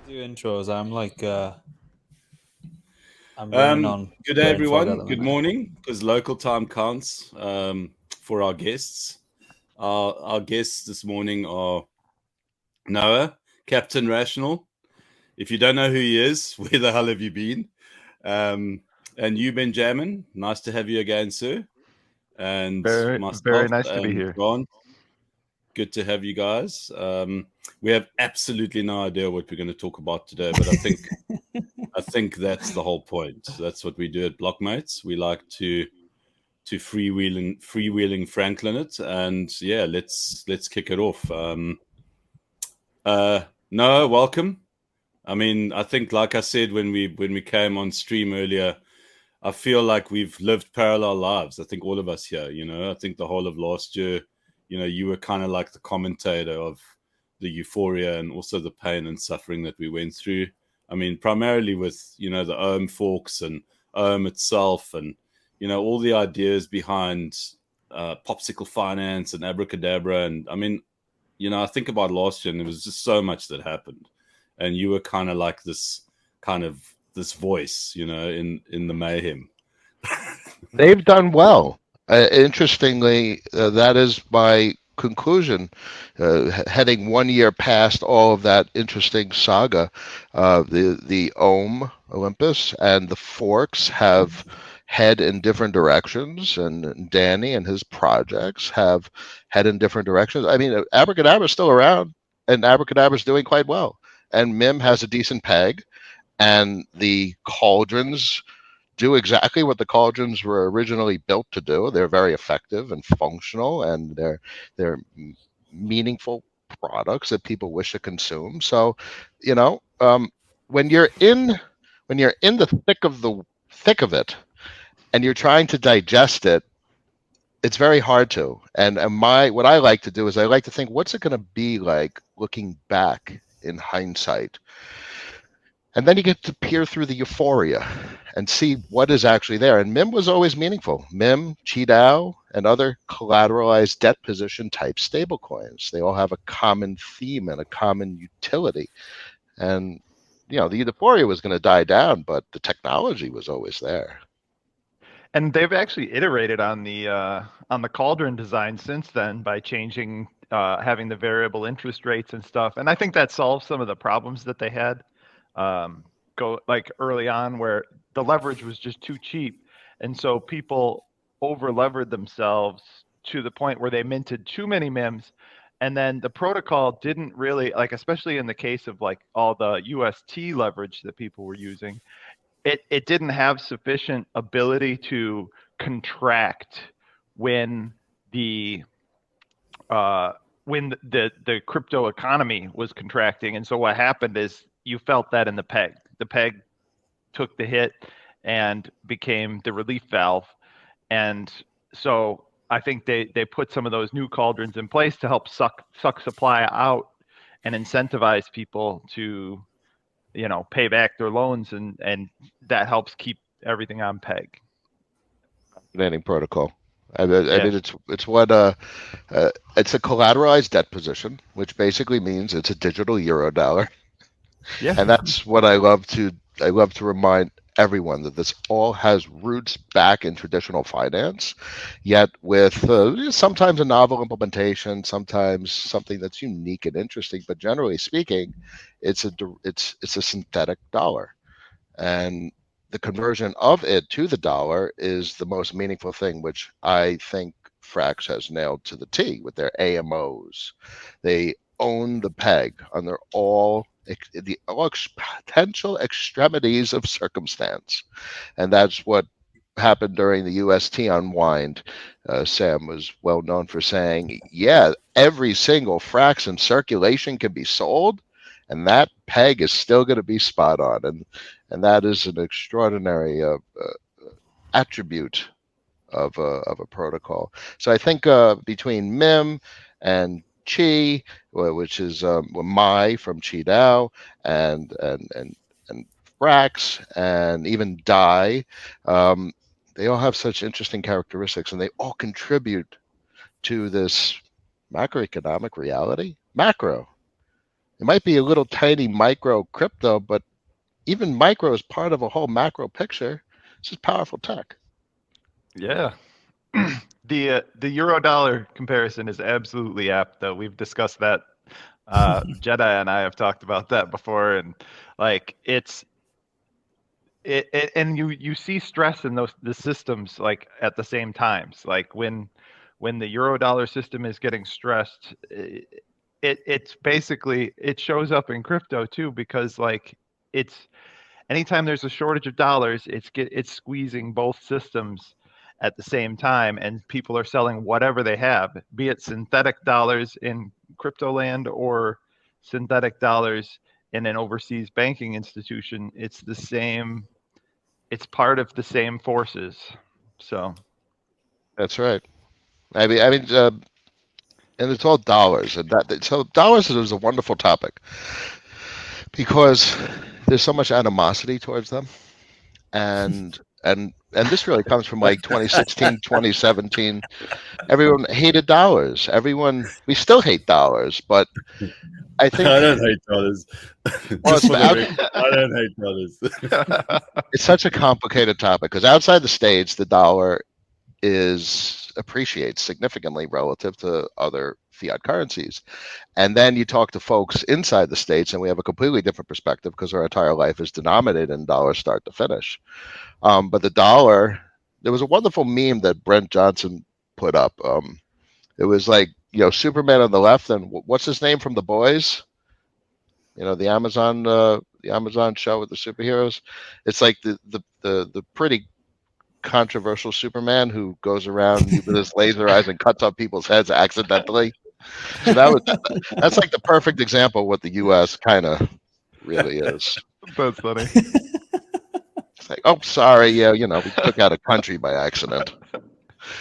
Do intros. I'm running on Good day, brain fog at everyone. the Good minute. morning, because local time counts for our guests. Our guests this morning are Noah, Captain Rational. If you don't know who he is, where the hell have you been? And you, Benjamin. Nice to have you again, sir. And Very, very myself nice to be and here. John. Good to have you guys. We have absolutely no idea what we're going to talk about today, but I think that's the whole point. That's what we do at Blockmates. We like to freewheeling Franklin it, and yeah, let's kick it off. Noah, welcome. I mean, I think, like I said when we came on stream earlier, I feel like we've lived parallel lives. I think all of us here, I think the whole of last year, you were kind of like the commentator of the euphoria and also the pain and suffering that we went through. I mean, primarily with, the OM forks and OM itself and, all the ideas behind popsicle finance and abracadabra. And I mean, I think about last year and there was just so much that happened. And you were kind of like this voice, in the mayhem. They've done well. Interestingly, that is my conclusion. Heading 1 year past all of that interesting saga, the Ohm Olympus and the forks have head in different directions, and Danny and his projects have head in different directions. I mean, Abracadabra is still around, and Abracadabra is doing quite well, and Mim has a decent peg, and the cauldrons do exactly what the cauldrons were originally built to do. They're very effective and functional, and they're meaningful products that people wish to consume. So, when you're in the thick of it, and you're trying to digest it, it's very hard to. And what I like to do is I like to think, what's it going to be like looking back in hindsight? And then you get to peer through the euphoria and see what is actually there. And MIM was always meaningful. MIM, QDAO, and other collateralized debt position type stablecoins. They all have a common theme and a common utility. And, the euphoria was going to die down, but the technology was always there. And they've actually iterated on the cauldron design since then by changing, having the variable interest rates and stuff. And I think that solves some of the problems that they had. Go like early on where the leverage was just too cheap, and so people over levered themselves to the point where they minted too many MIMs, and then the protocol didn't really, like, especially in the case of like all the UST leverage that people were using, it didn't have sufficient ability to contract when the crypto economy was contracting. And so what happened is you felt that in the peg. The peg took the hit and became the relief valve. And so I think they put some of those new cauldrons in place to help suck supply out and incentivize people to, pay back their loans, and that helps keep everything on peg. Fascinating protocol. I mean, it's what it's a collateralized debt position, which basically means it's a digital euro dollar. Yeah. And that's what I love to remind everyone, that this all has roots back in traditional finance, yet with sometimes a novel implementation, sometimes something that's unique and interesting. But generally speaking, it's a synthetic dollar, and the conversion of it to the dollar is the most meaningful thing, which I think Frax has nailed to the T with their AMOs. They own the peg under all potential extremities of circumstance, and that's what happened during the UST unwind. Sam was well known for saying, yeah, every single Frax in circulation can be sold, and that peg is still going to be spot on. And that is an extraordinary attribute of a protocol. So I think between MIM and Chi, which is Mai from QDAO, and Frax, and even Dai, they all have such interesting characteristics, and they all contribute to this macroeconomic reality. Macro. It might be a little tiny micro crypto, but even micro is part of a whole macro picture. This is powerful tech. Yeah. The euro dollar comparison is absolutely apt, though. We've discussed that. Jedi and I have talked about that before, and like and you see stress in the systems like at the same times. Like when the euro dollar system is getting stressed, it's basically, it shows up in crypto too, because like it's anytime there's a shortage of dollars, it's squeezing both systems at the same time, and people are selling whatever they have, be it synthetic dollars in crypto land or synthetic dollars in an overseas banking institution. It's the same. It's part of the same forces. So That's right. And it's all dollars, and so dollars is a wonderful topic because there's so much animosity towards them, and this really comes from like 2016, 2017. Everyone hated dollars. We still hate dollars, but I think I don't hate dollars. Well, Just for the record, I don't hate dollars. it's such a complicated topic because outside the States, the dollar appreciates significantly relative to other fiat currencies. And then you talk to folks inside the States, and we have a completely different perspective because our entire life is denominated in dollars start to finish. But the dollar, there was a wonderful meme that Brent Johnson put up. It was like, Superman on the left, and what's his name from The Boys? The Amazon show with the superheroes. It's like the pretty controversial Superman who goes around with his laser eyes and cuts off people's heads accidentally. So that's like the perfect example of what the U.S. kind of really is. That's funny. It's like, oh, sorry, yeah, we took out a country by accident.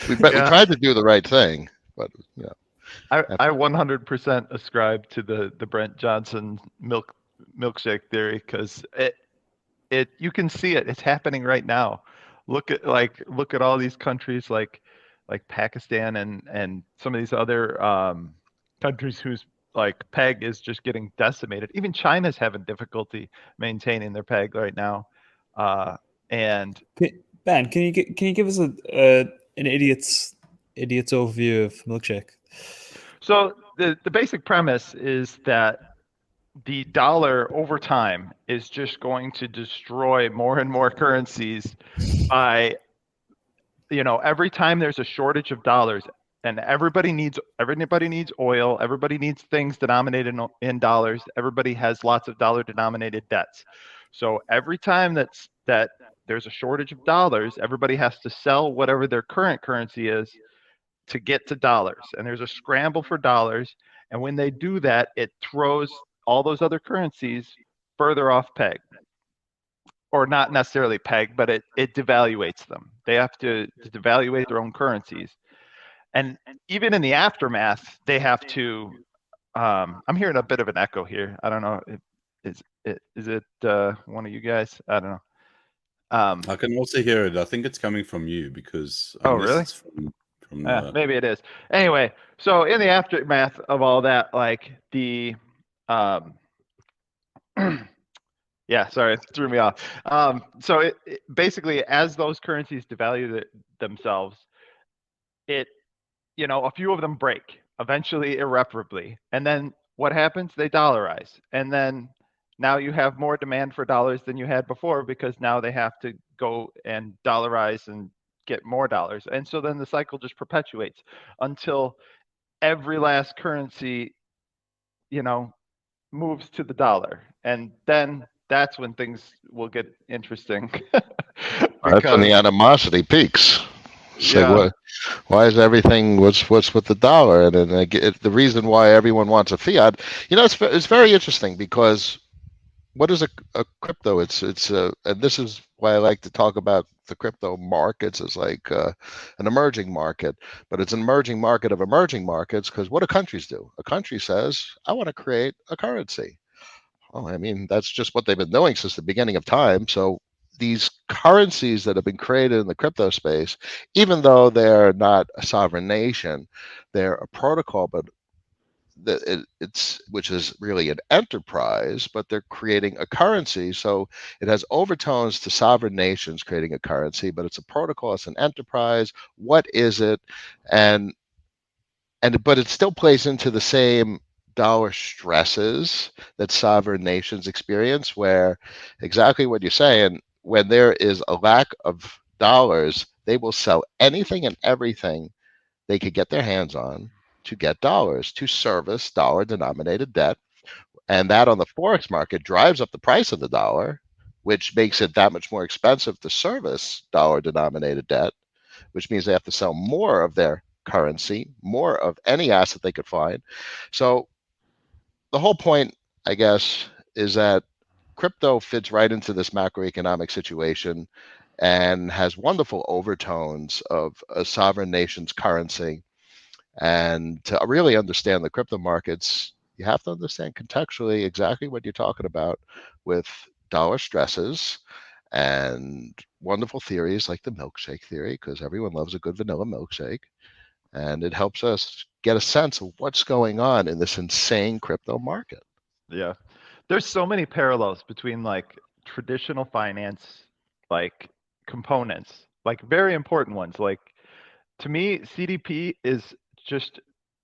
We tried to do the right thing, but I 100% ascribe to the Brent Johnson milkshake theory, because you can see it. It's happening right now. Look at all these countries like Pakistan and some of these other countries whose like peg is just getting decimated. Even China's having difficulty maintaining their peg right now. And Ben, can you give us an idiot's overview of Milkshake? So the basic premise is that the dollar over time is just going to destroy more and more currencies by, every time there's a shortage of dollars, and everybody needs oil, everybody needs things denominated in dollars, everybody has lots of dollar denominated debts. So every time that there's a shortage of dollars, everybody has to sell whatever their current currency is to get to dollars, and there's a scramble for dollars. And when they do that, it throws all those other currencies further off peg, or not necessarily peg, but it devaluates them. They have to devaluate their own currencies. And even in the aftermath, they have to, I'm hearing a bit of an echo here. I don't know. Is it one of you guys? I don't know. I can also hear it. I think it's coming from you because really? It's from maybe it is. Anyway, so in the aftermath of all that, like the yeah, sorry, it threw me off. So it basically, as those currencies devalue themselves, a few of them break, eventually irreparably. And then what happens? They dollarize. And then now you have more demand for dollars than you had before, because now they have to go and dollarize and get more dollars. And so then the cycle just perpetuates until every last currency, moves to the dollar. And then that's when things will get interesting. That's when the animosity peaks. So Yeah. why is everything what's with the dollar? And then the reason why everyone wants a fiat, it's very interesting, because what is a crypto? It's and this is why I like to talk about the crypto markets as like an emerging market, but it's an emerging market of emerging markets, because what do countries do? A country says, I want to create a currency. Well, I mean, that's just what they've been doing since the beginning of time. So these currencies that have been created in the crypto space, even though they're not a sovereign nation, they're a protocol, but it's which is really an enterprise, but they're creating a currency. So it has overtones to sovereign nations creating a currency, but it's a protocol, it's an enterprise. What is it? And but it still plays into the same dollar stresses that sovereign nations experience, where exactly what you're saying, when there is a lack of dollars, they will sell anything and everything they could get their hands on to get dollars to service dollar denominated debt. And that on the Forex market drives up the price of the dollar, which makes it that much more expensive to service dollar denominated debt, which means they have to sell more of their currency, more of any asset they could find. So the whole point, I guess, is that crypto fits right into this macroeconomic situation and has wonderful overtones of a sovereign nation's currency. And to really understand the crypto markets, you have to understand contextually exactly what you're talking about with dollar stresses and wonderful theories like the milkshake theory, because everyone loves a good vanilla milkshake. And it helps us get a sense of what's going on in this insane crypto market. Yeah. There's so many parallels between like traditional finance, like components, like very important ones. Like to me, CDP is just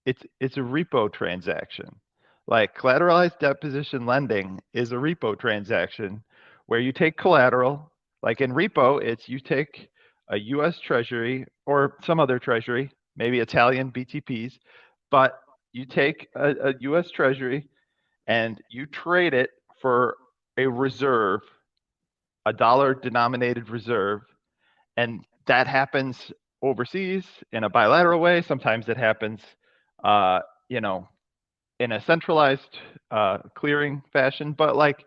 it's a repo transaction. Like collateralized debt position lending is a repo transaction where you take collateral. Like in repo, it's you take a US Treasury or some other Treasury, maybe Italian BTPs, but you take a US Treasury and you trade it for a reserve, a dollar denominated reserve, and that happens overseas in a bilateral way. Sometimes it happens, you know, in a centralized clearing fashion. But like,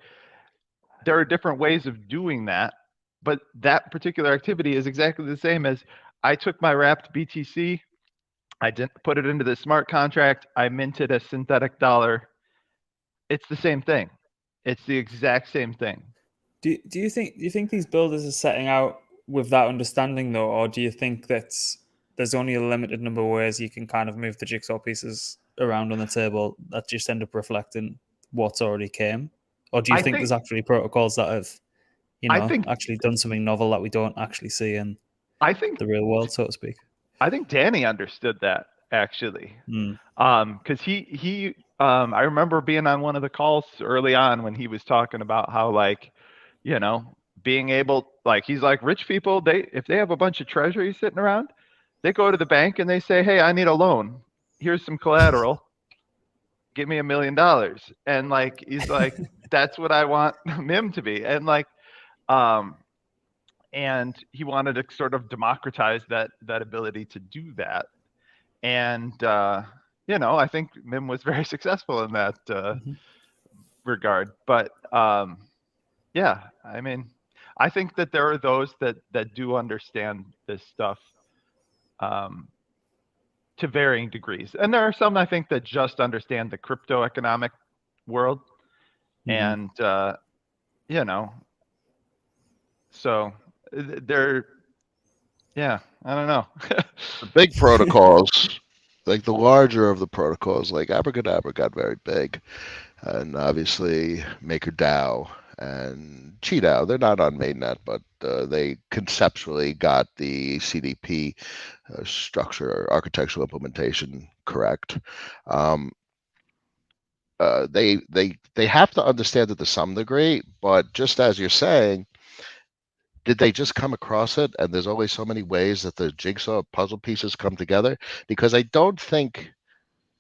there are different ways of doing that. But that particular activity is exactly the same as I took my wrapped BTC, I didn't put it into the smart contract, I minted a synthetic dollar. It's the same thing. It's the exact same thing. Do you think these builders are setting out with that understanding though, or do you think that there's only a limited number of ways you can kind of move the jigsaw pieces around on the table that just end up reflecting what's already came? Or do you think there's actually protocols that have, actually done something novel that we don't actually see in the real world, so to speak? I think Danny understood that actually. Because I remember being on one of the calls early on when he was talking about how, like, being able, like, he's like, rich people, if they have a bunch of treasuries sitting around, they go to the bank and they say, hey, I need a loan. Here's some collateral. Give me $1 million. And like, he's like, that's what I want MIM to be. And like, and he wanted to sort of democratize that ability to do that. And I think MIM was very successful in that regard. But yeah, I mean, I think that there are those that do understand this stuff to varying degrees, and there are some I think that just understand the crypto economic world, and so they're, yeah, I don't know. The big protocols, like the larger of the protocols, like Abracadabra got very big, and obviously MakerDAO and QDAO, they're not on mainnet, but they conceptually got the CDP structure, architectural implementation correct. They have to understand it to some degree, but just as you're saying, did they just come across it? And there's always so many ways that the jigsaw puzzle pieces come together, because I don't think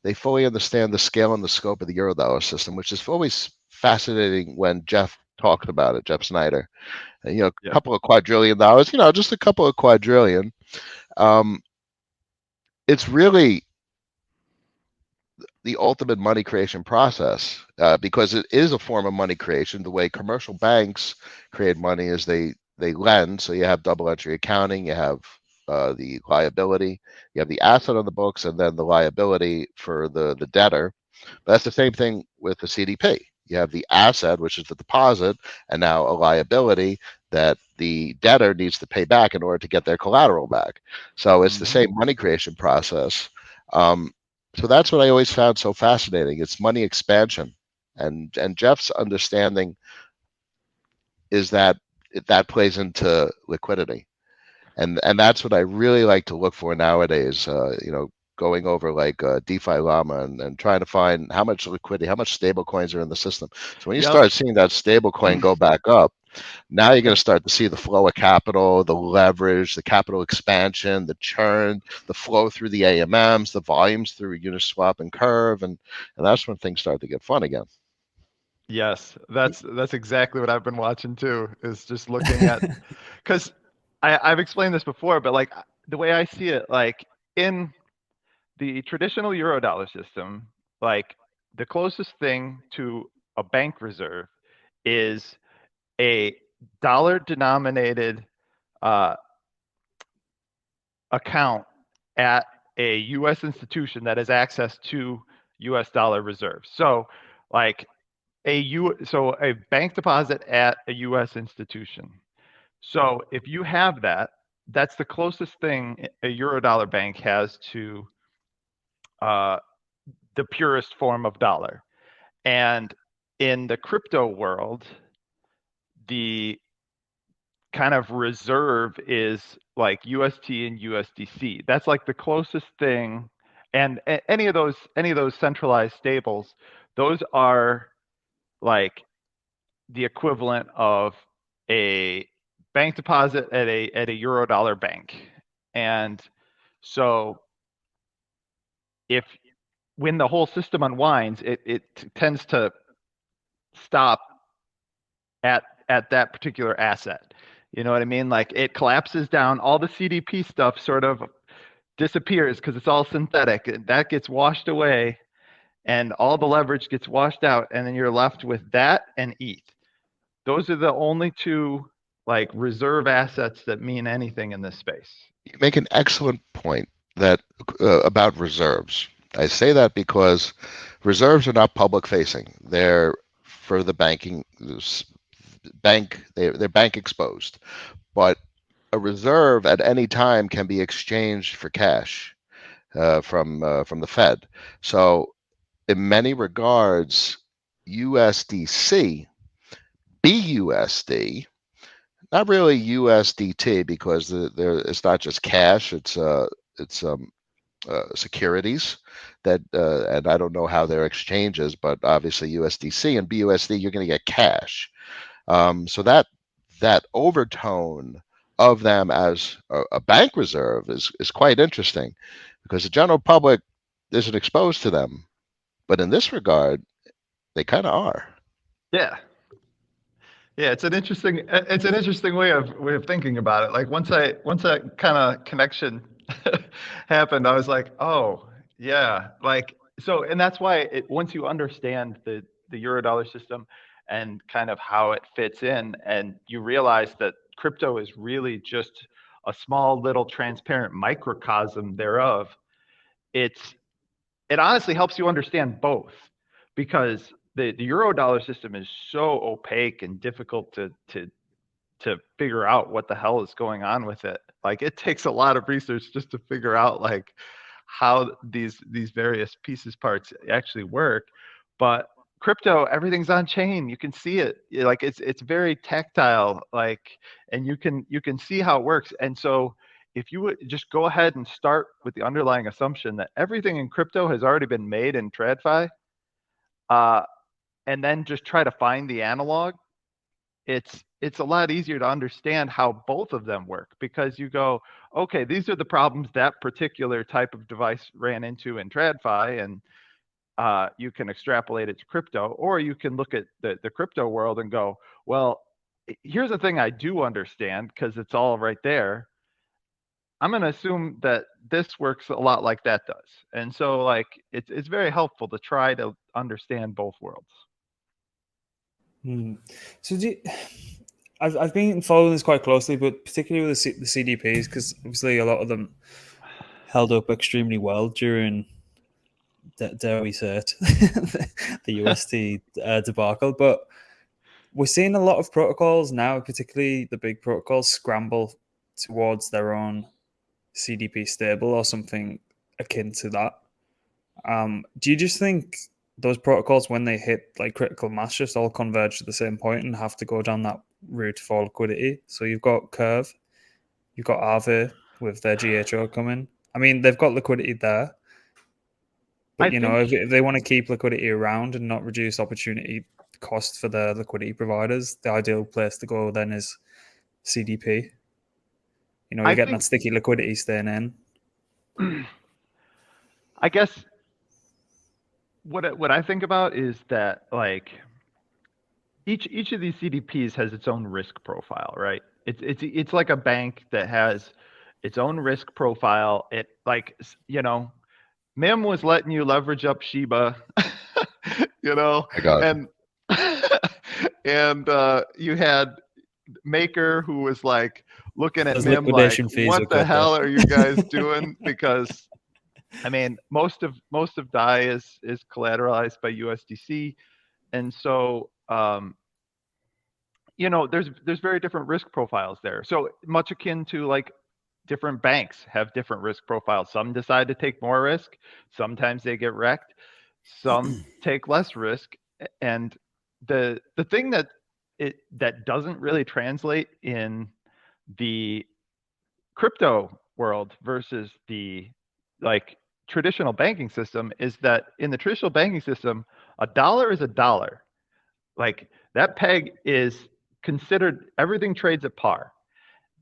they fully understand the scale and the scope of the Eurodollar system, which is always fascinating when Jeff talked about it, Jeff Snyder. A couple of quadrillion dollars, just a couple of quadrillion. It's really the ultimate money creation process, because it is a form of money creation. The way commercial banks create money is they lend. So you have double entry accounting, you have the liability, you have the asset on the books, and then the liability for the debtor. But that's the same thing with the CDP. You have the asset, which is the deposit, and now a liability that the debtor needs to pay back in order to get their collateral back. So it's the same money creation process. So that's what I always found so fascinating. It's money expansion, and Jeff's understanding is that that plays into liquidity, and that's what I really like to look for nowadays. Going over like DeFi Llama and trying to find how much liquidity, how much stable coins are in the system. So when you Yep. start seeing that stable coin go back up, now you're going to start to see the flow of capital, the leverage, the capital expansion, the churn, the flow through the AMMs, the volumes through Uniswap and Curve, and that's when things start to get fun again. Yes, that's exactly what I've been watching too, is just looking at, because I've explained this before, but like the way I see it, like in the traditional Eurodollar system, like the closest thing to a bank reserve is a dollar denominated account at a US institution that has access to US dollar reserves. So like a bank deposit at a US institution. So if you have that, that's the closest thing a Eurodollar bank has to the purest form of dollar. And in the crypto world, the kind of reserve is like UST and USDC. That's like the closest thing. And any of those centralized stables, those are like the equivalent of a bank deposit at a Eurodollar bank. And so if when the whole system unwinds, it tends to stop at that particular asset. You know what I mean? Like it collapses down, all the CDP stuff sort of disappears because it's all synthetic. That gets washed away and all the leverage gets washed out, and then you're left with that and ETH. Those are the only two like reserve assets that mean anything in this space. You make an excellent point that about reserves. I say that because reserves are not public facing. They're for the they're bank exposed. But a reserve at any time can be exchanged for cash from the Fed. So in many regards, USDC, BUSD, not really USDT because it's not just cash. It's securities that, and I don't know how their exchanges, but obviously USDC and BUSD, you're going to get cash. So that overtone of them as a bank reserve is quite interesting because the general public isn't exposed to them, but in this regard, they kind of are. Yeah. Yeah, it's an interesting way of thinking about it. Like once that kind of connection happened, I was like, oh yeah, like so, and that's why once you understand the Eurodollar system and kind of how it fits in, and you realize that crypto is really just a small little transparent microcosm thereof, it honestly helps you understand both, because the Eurodollar system is so opaque and difficult to figure out what the hell is going on with it. Like it takes a lot of research just to figure out like how these various pieces parts actually work. But crypto, everything's on chain. You can see it. Like it's very tactile, like, and you can see how it works. And so if you would just go ahead and start with the underlying assumption that everything in crypto has already been made in TradFi, and then just try to find the analog, it's a lot easier to understand how both of them work, because you go, okay, these are the problems that particular type of device ran into in TradFi, and you can extrapolate it to crypto, or you can look at the crypto world and go, well, here's the thing I do understand because it's all right there. I'm going to assume that this works a lot like that does. And so like it's very helpful to try to understand both worlds. So I've been following this quite closely, but particularly with the CDPs, because obviously a lot of them held up extremely well during, dare we say it, the UST debacle. But we're seeing a lot of protocols now, particularly the big protocols, scramble towards their own CDP stable or something akin to that. Do you just think those protocols, when they hit like critical mass, just all converge to the same point and have to go down that route for liquidity? So you've got Curve, you've got Aave with their GHO coming. I mean, they've got liquidity there, but I think if they want to keep liquidity around and not reduce opportunity cost for the liquidity providers, the ideal place to go then is CDP. You're I getting think that sticky liquidity staying in. I guess what I think about is that like each of these CDPs has its own risk profile, right? It's like a bank that has its own risk profile. It like Mim was letting you leverage up Shiba, My God. and and you had Maker who was like looking at Those Mim like, liquidation fees what are the good, hell though. are you guys doing? Because I mean, most of DAI is collateralized by USDC, and so there's very different risk profiles there. So much akin to like different banks have different risk profiles. Some decide to take more risk. Sometimes they get wrecked. Some take less risk. And the thing that doesn't really translate in the crypto world versus the like traditional banking system is that in the traditional banking system, a dollar is a dollar. Like that peg is considered, everything trades at par.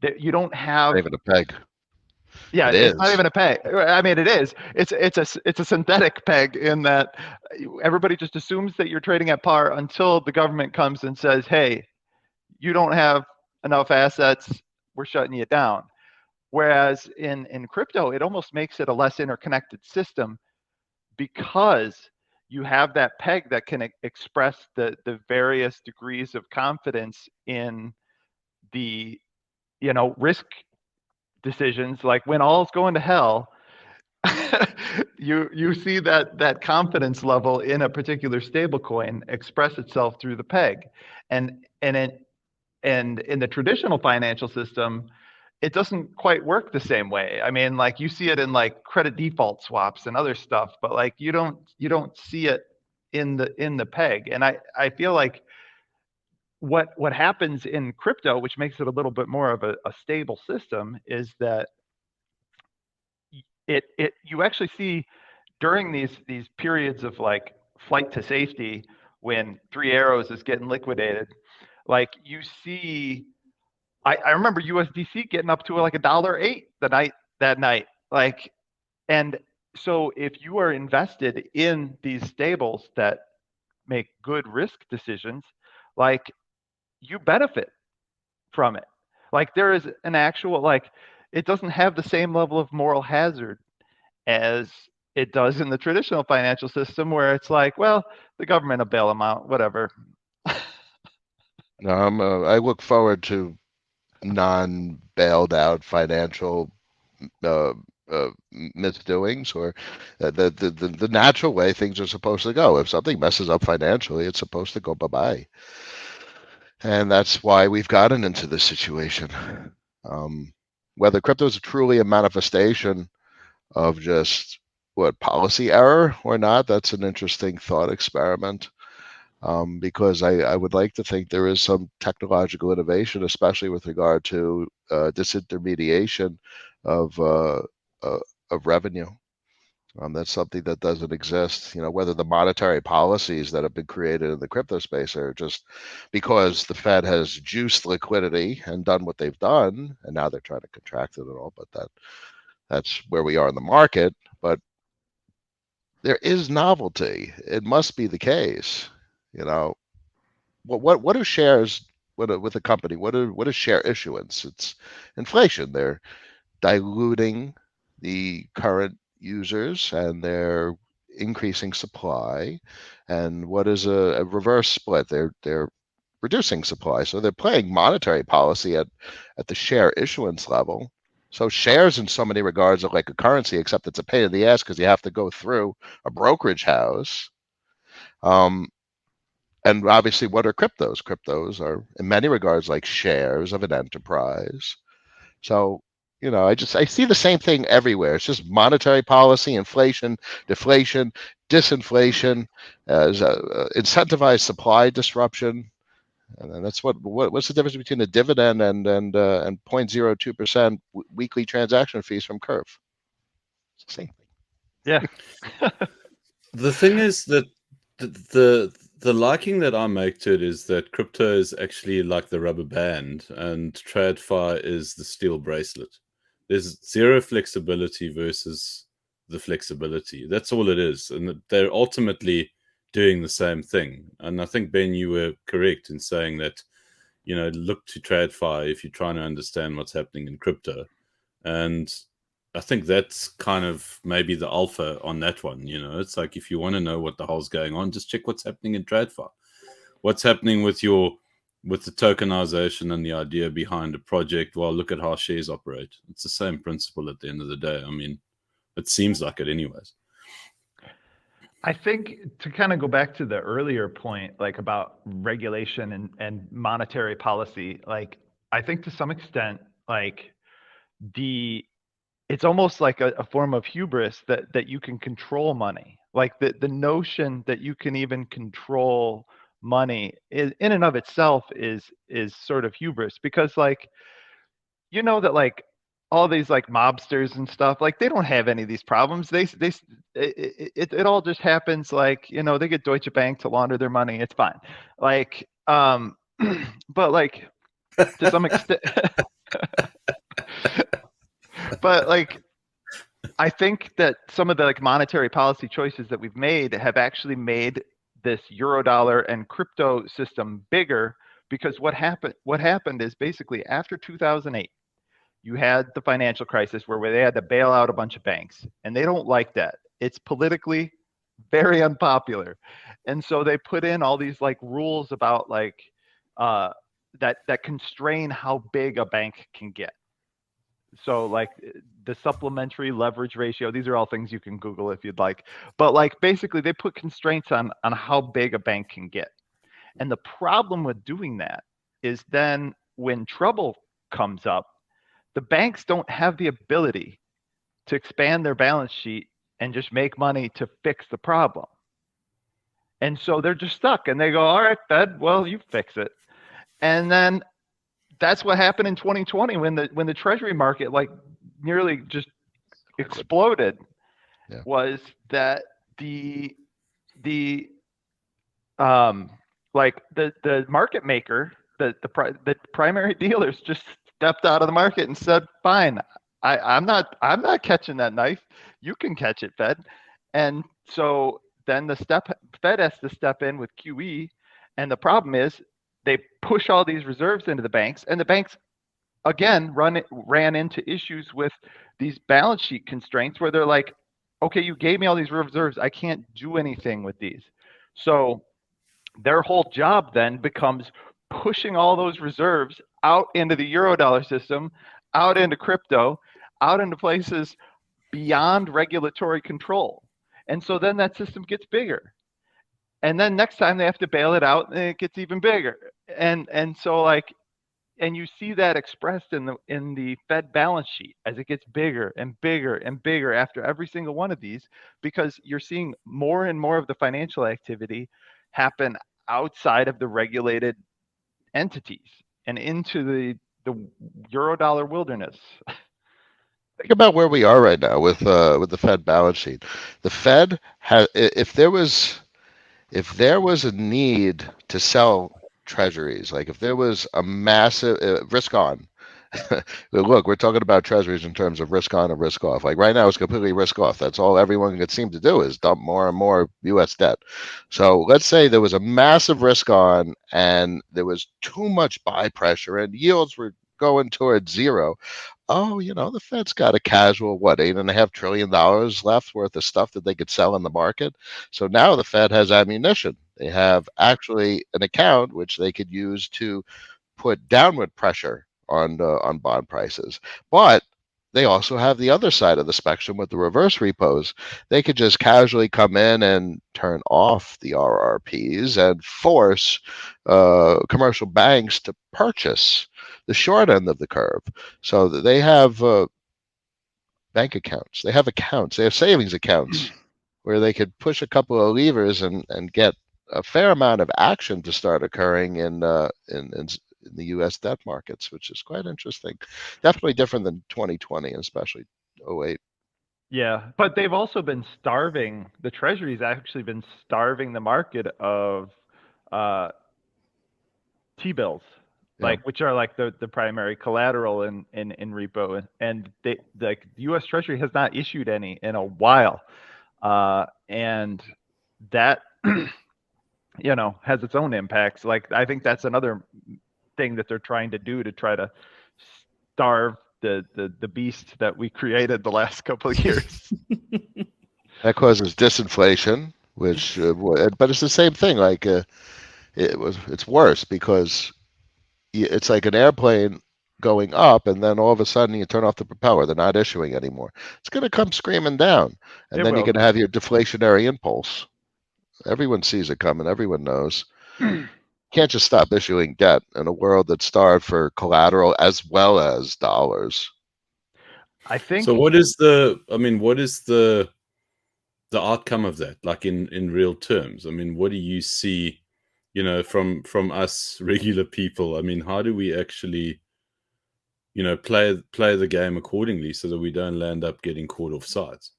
That you don't have, Even a peg. yeah, It it's not is. even a peg. I mean, it is. It's a synthetic peg in that everybody just assumes that you're trading at par until the government comes and says, "Hey, you don't have enough assets. We're shutting you down." Whereas in crypto, it almost makes it a less interconnected system because you have that peg that can express the various degrees of confidence in the risk decisions. Like when all's going to hell, you see that confidence level in a particular stablecoin express itself through the peg, and in the traditional financial system, it doesn't quite work the same way. I mean, like you see it in like credit default swaps and other stuff, but like you don't see it in the peg. And I feel like what happens in crypto, which makes it a little bit more of a stable system, is that you actually see during these periods of like flight to safety when Three Arrows is getting liquidated, like you see I remember USDC getting up to like $1.08 that night. Like, and so if you are invested in these stables that make good risk decisions, like you benefit from it. Like there is an actual like it doesn't have the same level of moral hazard as it does in the traditional financial system where it's like, well, the government will bail them out, whatever. I look forward to non-bailed out financial uh, misdoings, or the natural way things are supposed to go. If something messes up financially, it's supposed to go bye-bye. And that's why we've gotten into this situation. Whether crypto is truly a manifestation of just policy error or not, that's an interesting thought experiment. Because I would like to think there is some technological innovation, especially with regard to disintermediation of revenue. That's something that doesn't exist. Whether the monetary policies that have been created in the crypto space are just because the Fed has juiced liquidity and done what they've done, and now they're trying to contract it and all. But that's where we are in the market. But there is novelty. It must be the case. What are shares with a company? What is share issuance? It's inflation. They're diluting the current users and they're increasing supply. And what is a reverse split? They're reducing supply. So they're playing monetary policy at the share issuance level. So shares in so many regards are like a currency, except it's a pain in the ass because you have to go through a brokerage house. And obviously, what are cryptos? Cryptos are, in many regards, like shares of an enterprise. So, I see the same thing everywhere. It's just monetary policy, inflation, deflation, disinflation, incentivized supply disruption. And then that's what's the difference between a dividend and 0.02% weekly transaction fees from Curve? It's the same thing. Yeah. The thing is that the liking that I make to it is that crypto is actually like the rubber band and TradFi is the steel bracelet. There's zero flexibility versus the flexibility. That's all it is. And they're ultimately doing the same thing. And I think, Ben, you were correct in saying that, look to TradFi if you're trying to understand what's happening in crypto. And I think that's kind of maybe the alpha on that one. It's like, if you want to know what the hell's going on, just check what's happening in TradFi. What's happening with the tokenization and the idea behind a project. Well, look at how shares operate. It's the same principle at the end of the day. I mean, it seems like it anyways. I think to kind of go back to the earlier point, like about regulation and monetary policy, like I think to some extent, like it's almost like a form of hubris that you can control money. Like the notion that you can even control money in and of itself is sort of hubris, because like, that like all these like mobsters and stuff, like they don't have any of these problems. It all just happens, like, they get Deutsche Bank to launder their money. It's fine. Like, but like to some extent, but like, I think that some of the like monetary policy choices that we've made have actually made this Eurodollar and crypto system bigger, because what happened is basically after 2008, you had the financial crisis where they had to bail out a bunch of banks, and they don't like that. It's politically very unpopular. And so they put in all these like rules about like that constrain how big a bank can get. So like the supplementary leverage ratio, these are all things you can Google if you'd like. But like basically they put constraints on how big a bank can get. And the problem with doing that is then when trouble comes up, the banks don't have the ability to expand their balance sheet and just make money to fix the problem. And so they're just stuck, and they go, all right, Fed, well, you fix it. And then that's what happened in 2020 when the treasury market like nearly just exploded. Yeah. Was that the market maker, the primary dealers just stepped out of the market and said, fine, I'm not catching that knife. You can catch it, Fed. And so then Fed has to step in with QE. And the problem is they push all these reserves into the banks, and the banks again ran into issues with these balance sheet constraints where they're like, okay, you gave me all these reserves, I can't do anything with these. So their whole job then becomes pushing all those reserves out into the Eurodollar system, out into crypto, out into places beyond regulatory control. And so then that system gets bigger. And then next time they have to bail it out, and it gets even bigger. And so like, and you see that expressed in the Fed balance sheet as it gets bigger and bigger and bigger after every single one of these, because you're seeing more and more of the financial activity happen outside of the regulated entities and into the Eurodollar wilderness. Think about where we are right now with the Fed balance sheet. The Fed has, if there was a need to sell treasuries, like if there was a massive risk on, look, we're talking about treasuries in terms of risk on and risk off. Like right now, it's completely risk off. That's all everyone could seem to do is dump more and more U.S. debt. So let's say there was a massive risk on, and there was too much buy pressure, and yields were going towards zero. Oh, the Fed's got a casual, $8.5 trillion left worth of stuff that they could sell in the market. So now the Fed has ammunition. They have actually an account which they could use to put downward pressure on bond prices. But they also have the other side of the spectrum with the reverse repos. They could just casually come in and turn off the RRPs and force commercial banks to purchase the short end of the curve. So they have bank accounts. They have accounts. They have savings accounts where they could push a couple of levers and get a fair amount of action to start occurring in the U.S. debt markets, which is quite interesting. Definitely different than 2020, and especially 08. Yeah, but they've also been starving. The Treasury's actually been starving the market of T-bills, Yeah. which are like the primary collateral in repo, and they the U.S. Treasury has not issued any in a while, and that has its own impacts. Like, I think that's another thing that they're trying to do to try to starve the beast that we created the last couple of years. That causes disinflation, which but it's the same thing. Like it's worse because it's like an airplane going up, and then all of a sudden you turn off the propeller. They're not issuing anymore. It's going to come screaming down, and then you're going to have your deflationary impulse. Everyone sees it coming. Everyone knows. Can't just stop issuing debt in a world that's starved for collateral as well as dollars. I think. So what is the outcome of that, like in real terms? I mean, what do you see, from us regular people? I mean, how do we actually, play the game accordingly so that we don't land up getting caught off sides?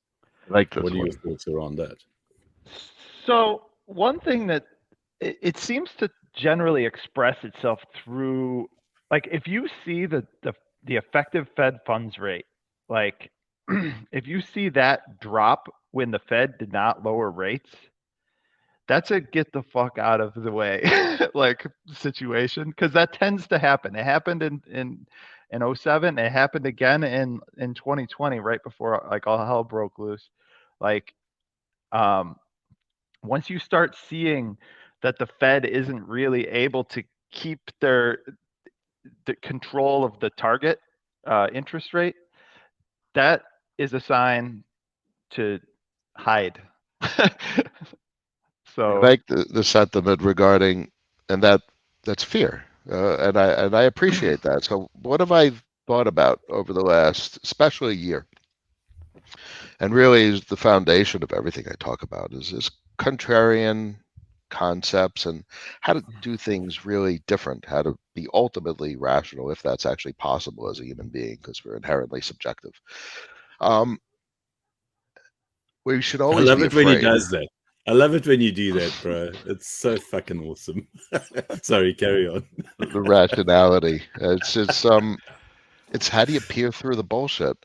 Like this What are one. your thoughts around that? So one thing that it seems to generally express itself through, like, if you see the effective Fed funds rate, like if you see that drop when the Fed did not lower rates, that's a get the fuck out of the way like situation, because that tends to happen. It happened in 07. It happened again in 2020, right before like all hell broke loose. Like, once you start seeing that the Fed isn't really able to keep the control of the target interest rate, that is a sign to hide. So, I like the sentiment regarding, and that's fear, and I appreciate that. So what have I thought about over the last, especially year, and really is the foundation of everything I talk about is contrarian concepts and how to do things really different, how to be ultimately rational, if that's actually possible as a human being, because we're inherently subjective. We should I always love be it when he afraid. does that. I love it when you do that, bro. It's so fucking awesome. Sorry, carry on. The rationality. It's how do you peer through the bullshit,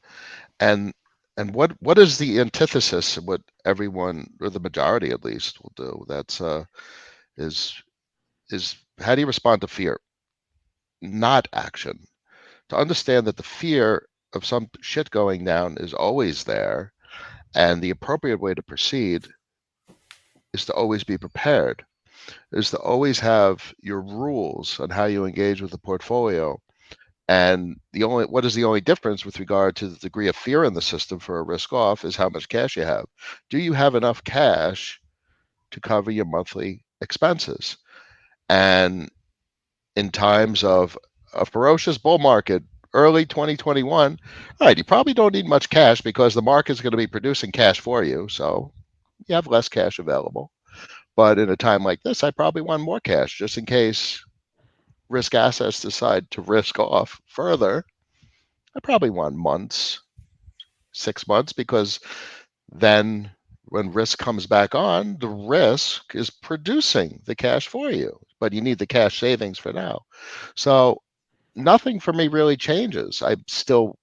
and what is the antithesis of what everyone, or the majority at least, will do? That's is how do you respond to fear, not action? To understand that the fear of some shit going down is always there, and the appropriate way to proceed is to always be prepared, is to always have your rules on how you engage with the portfolio. And what is the only difference with regard to the degree of fear in the system for a risk off is how much cash you have. Do you have enough cash to cover your monthly expenses? And in times of a ferocious bull market, early 2021, all right, you probably don't need much cash because the market's going to be producing cash for you. So you have less cash available. But in a time like this, I probably want more cash just in case risk assets decide to risk off further. I probably want months, 6 months, because then when risk comes back on, the risk is producing the cash for you, but you need the cash savings for now. So nothing for me really changes. I'm still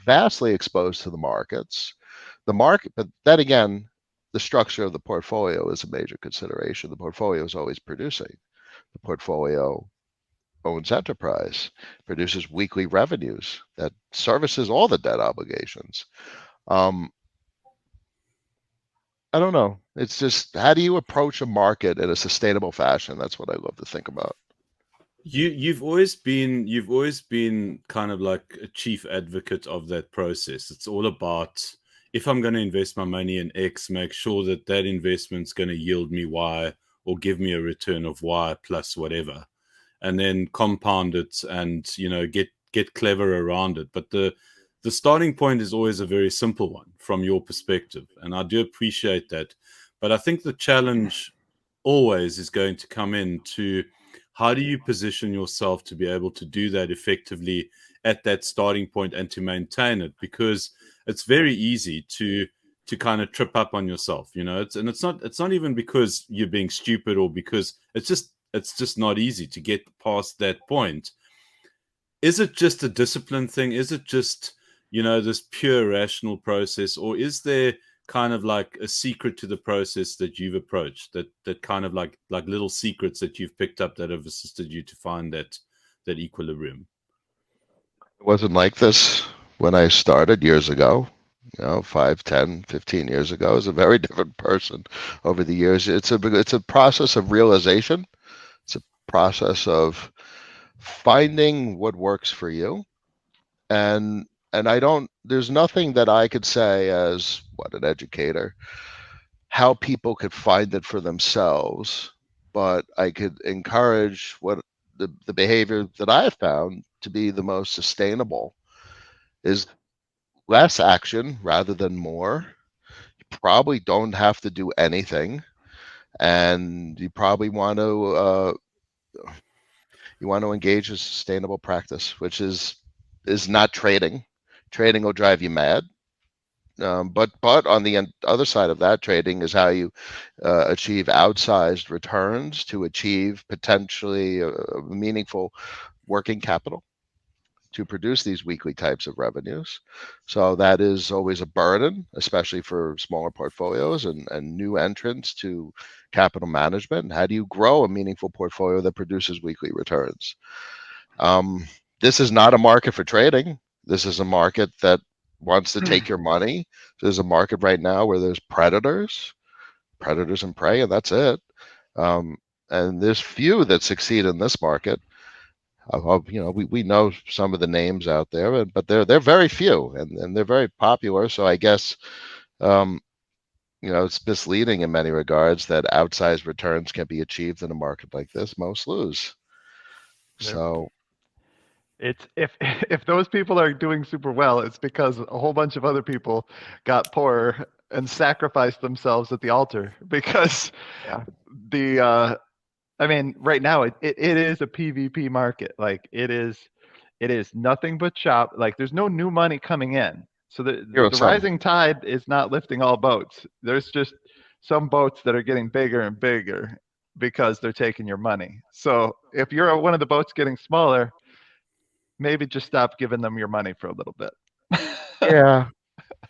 vastly exposed to the markets. But then again, the structure of the portfolio is a major consideration. The portfolio is always producing. The portfolio owns enterprise, produces weekly revenues that services all the debt obligations. I don't know. It's just, how do you approach a market in a sustainable fashion? That's what I love to think about. You've always been kind of like a chief advocate of that process. It's all about, if I'm going to invest my money in X, make sure that investment's going to yield me Y or give me a return of Y plus whatever, and then compound it and get clever around it. But the the starting point is always a very simple one from your perspective, and I do appreciate that. But I think the challenge always is going to come into how do you position yourself to be able to do that effectively at that starting point and to maintain it, because it's very easy to kind of trip up on yourself, you know. It's not even because you're being stupid, or because it's just not easy to get past that point. Is it just a discipline thing? Is it just, you know, this pure rational process, or is there kind of like a secret to the process that you've approached, that kind of like little secrets that you've picked up that have assisted you to find that equilibrium? It wasn't like this when I started years ago. 5, 10, 15 years ago. I was a very different person over the years. It's a process of realization. It's a process of finding what works for you. And there's nothing that I could say as an educator, how people could find it for themselves, but I could encourage what the behavior that I have found to be the most sustainable is less action rather than more. You probably don't have to do anything, and you probably want to engage in sustainable practice, which is not trading. Trading will drive you mad. But on the other side of that, trading is how you achieve outsized returns to achieve potentially meaningful working capital to produce these weekly types of revenues. So that is always a burden, especially for smaller portfolios and new entrants to capital management. How do you grow a meaningful portfolio that produces weekly returns? This is not a market for trading. This is a market that wants to take your money. There's a market right now where there's predators and prey, and that's it. And there's few that succeed in this market. We know some of the names out there, but they're very few, and they're very popular. So I guess it's misleading in many regards that outsized returns can be achieved in a market like this. Most lose. So it's if those people are doing super well, it's because a whole bunch of other people got poorer and sacrificed themselves at the altar, because I mean, right now it is a PvP market. Like it is nothing but chop. Like there's no new money coming in. So the rising tide is not lifting all boats. There's just some boats that are getting bigger and bigger because they're taking your money. So if you're one of the boats getting smaller, maybe just stop giving them your money for a little bit. Yeah.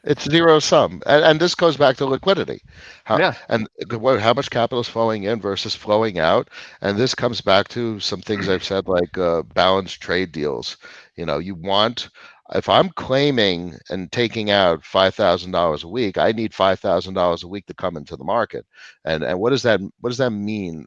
It's zero sum, and this goes back to liquidity. How much capital is flowing in versus flowing out, and this comes back to some things I've said, like balanced trade deals. If I'm claiming and taking out $5,000 a week, I need $5,000 a week to come into the market. And what does that mean?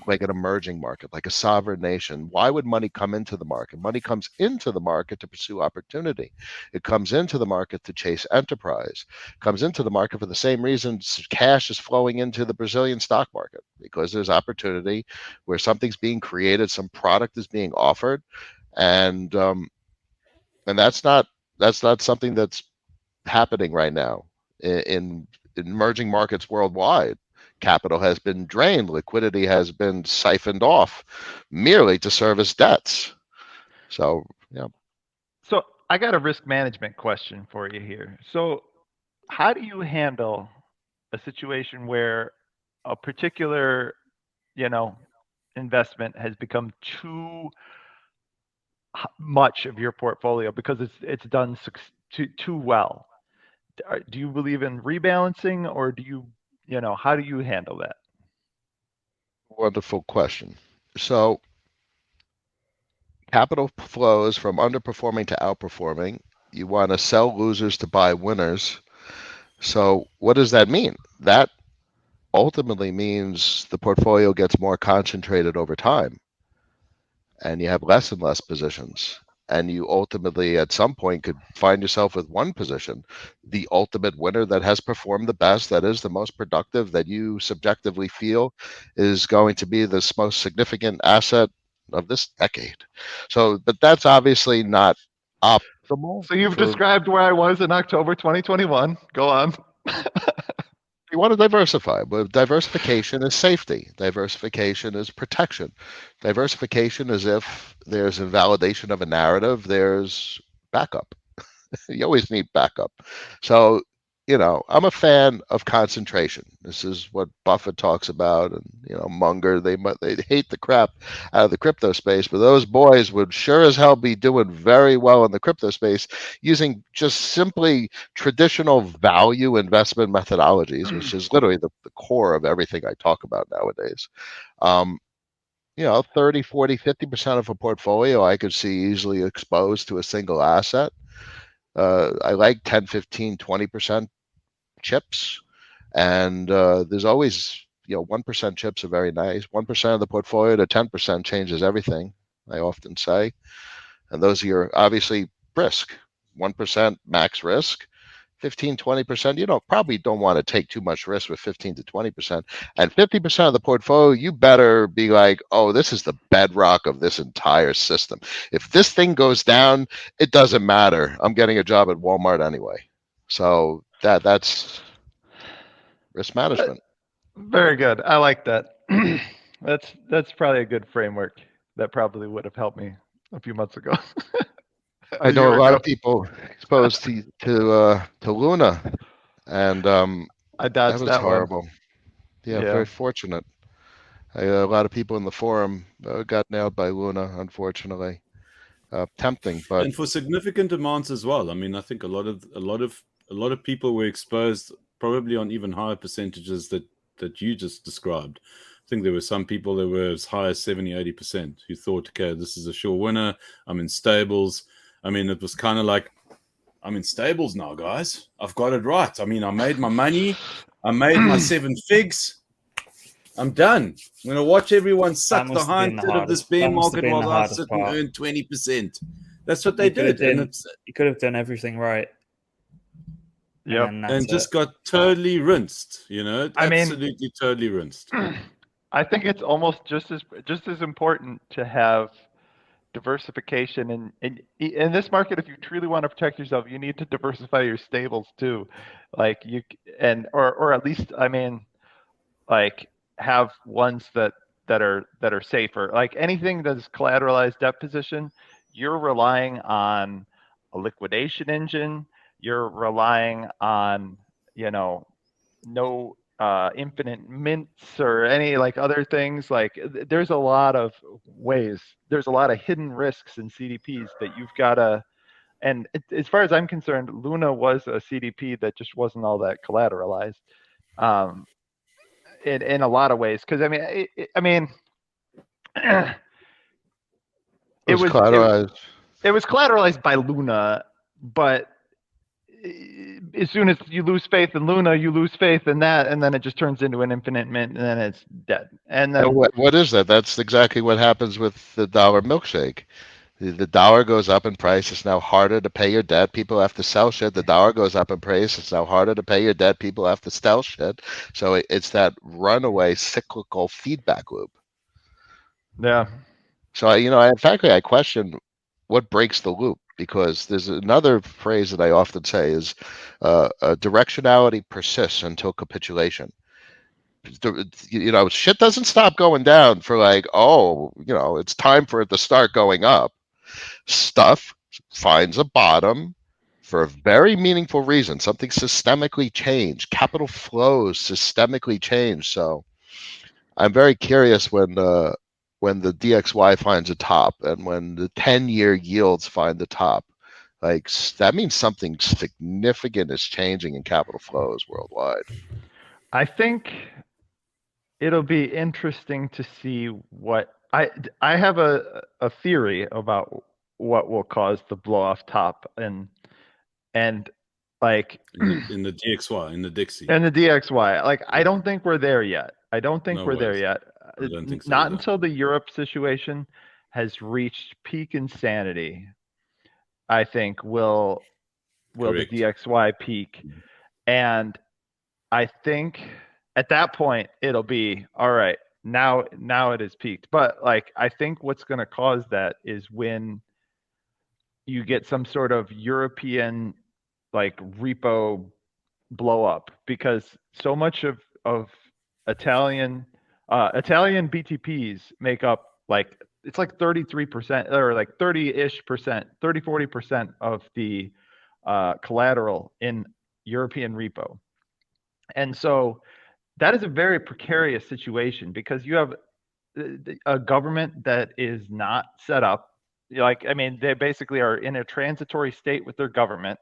Like an emerging market, like a sovereign nation, why would money come into the market? Money comes into the market to pursue opportunity. It comes into the market to chase enterprise. It comes into the market for the same reasons cash is flowing into the Brazilian stock market, because there's opportunity where something's being created, some product is being offered, and that's not something that's happening right now in emerging markets worldwide. Capital has been drained, liquidity has been siphoned off merely to service debts. So, yeah. So I got a risk management question for you here. So how do you handle a situation where a particular, investment has become too much of your portfolio because it's done too well? Do you believe in rebalancing, or do you, how do you handle that? Wonderful question. So capital flows from underperforming to outperforming. You want to sell losers to buy winners. So what does that mean? That ultimately means the portfolio gets more concentrated over time, and you have less and less positions. And you ultimately, at some point, could find yourself with one position, the ultimate winner that has performed the best, that is the most productive, that you subjectively feel is going to be the most significant asset of this decade. So, but that's obviously not optimal. So you've for- described where I was in October 2021. Go on. You want to diversify, but diversification is safety. Diversification is protection. Diversification is if there's invalidation of a narrative, there's backup. You always need backup. So, I'm a fan of concentration. This is what Buffett talks about, and Munger. They hate the crap out of the crypto space, but those boys would sure as hell be doing very well in the crypto space using just simply traditional value investment methodologies, which is literally the core of everything I talk about nowadays. 30, 40, 50% of a portfolio I could see easily exposed to a single asset. I like 10, 15, 20% chips, and there's always 1% chips are very nice. 1% of the portfolio to 10% changes everything, I often say, and those are your obviously risk. 1% max risk. 15, 20%, probably don't want to take too much risk with 15 to 20%. And 50% of the portfolio, you better be like, oh, this is the bedrock of this entire system. If this thing goes down, it doesn't matter. I'm getting a job at Walmart anyway. So that's risk management. Very good. I like that. That's probably a good framework. That probably would have helped me a few months ago. I know a lot of people exposed to Luna, and I that dodged was that one. horrible. Yeah, very fortunate. A lot of people in the forum got nailed by Luna, unfortunately. Tempting, but and for significant amounts as well. I mean, I think a lot of people were exposed probably on even higher percentages that you just described. I think there were some people that were as high as 70, 80% who thought, okay, this is a sure winner. I'm in stables. I mean, it was kind of like, I'm in stables now, guys. I've got it right. I mean, I made my money. I made my 7 figs. I'm done. I'm going to watch everyone suck the hind of this bear market while I sit and earn 20%. That's what they did. And you could have done everything right. Yeah. And just got totally rinsed, absolutely totally rinsed. I think it's almost just as important to have diversification in this market. If you truly want to protect yourself, you need to diversify your stables too. Like or at least, like have ones that are safer. Like anything that's collateralized debt position, you're relying on a liquidation engine. You're relying on, no infinite mints or any like other things. Like there's a lot of ways. There's a lot of hidden risks in CDPs that you've got to. And as far as I'm concerned, Luna was a CDP that just wasn't all that collateralized. In a lot of ways, because it was collateralized. It was collateralized by Luna, but as soon as you lose faith in Luna, you lose faith in that, and then it just turns into an infinite mint, and then it's dead. And then what is that? That's exactly what happens with the dollar milkshake. The dollar goes up in price. It's now harder to pay your debt. People have to sell shit. The dollar goes up in price. It's now harder to pay your debt. People have to sell shit. So it's that runaway cyclical feedback loop. Yeah. So, in fact, I question what breaks the loop, because there's another phrase that I often say is directionality persists until capitulation. Shit doesn't stop going down for like, it's time for it to start going up. Stuff finds a bottom for a very meaningful reason. Something systemically changed. Capital flows systemically change. So I'm very curious when the DXY finds a top and when the 10-year yields find the top. Like, that means something significant is changing in capital flows worldwide. I think it'll be interesting to see what I have a theory about what will cause the blow off top and like in the DXY, in the Dixie, and the DXY. Like, I don't think we're there yet. I don't think we're there yet. I don't think so Not either. until the Europe situation has reached peak insanity, I think will Correct. the DXY peak. And I think at that point it'll be all right. Now it is peaked. But like, I think what's going to cause that is when you get some sort of European like repo blow up, because so much of Italian BTPs make up like, it's like 33% or like 30-ish%, 40% of the collateral in European repo. And so that is a very precarious situation, because you have a government that is not set up. Like, I mean, they basically are in a transitory state with their government.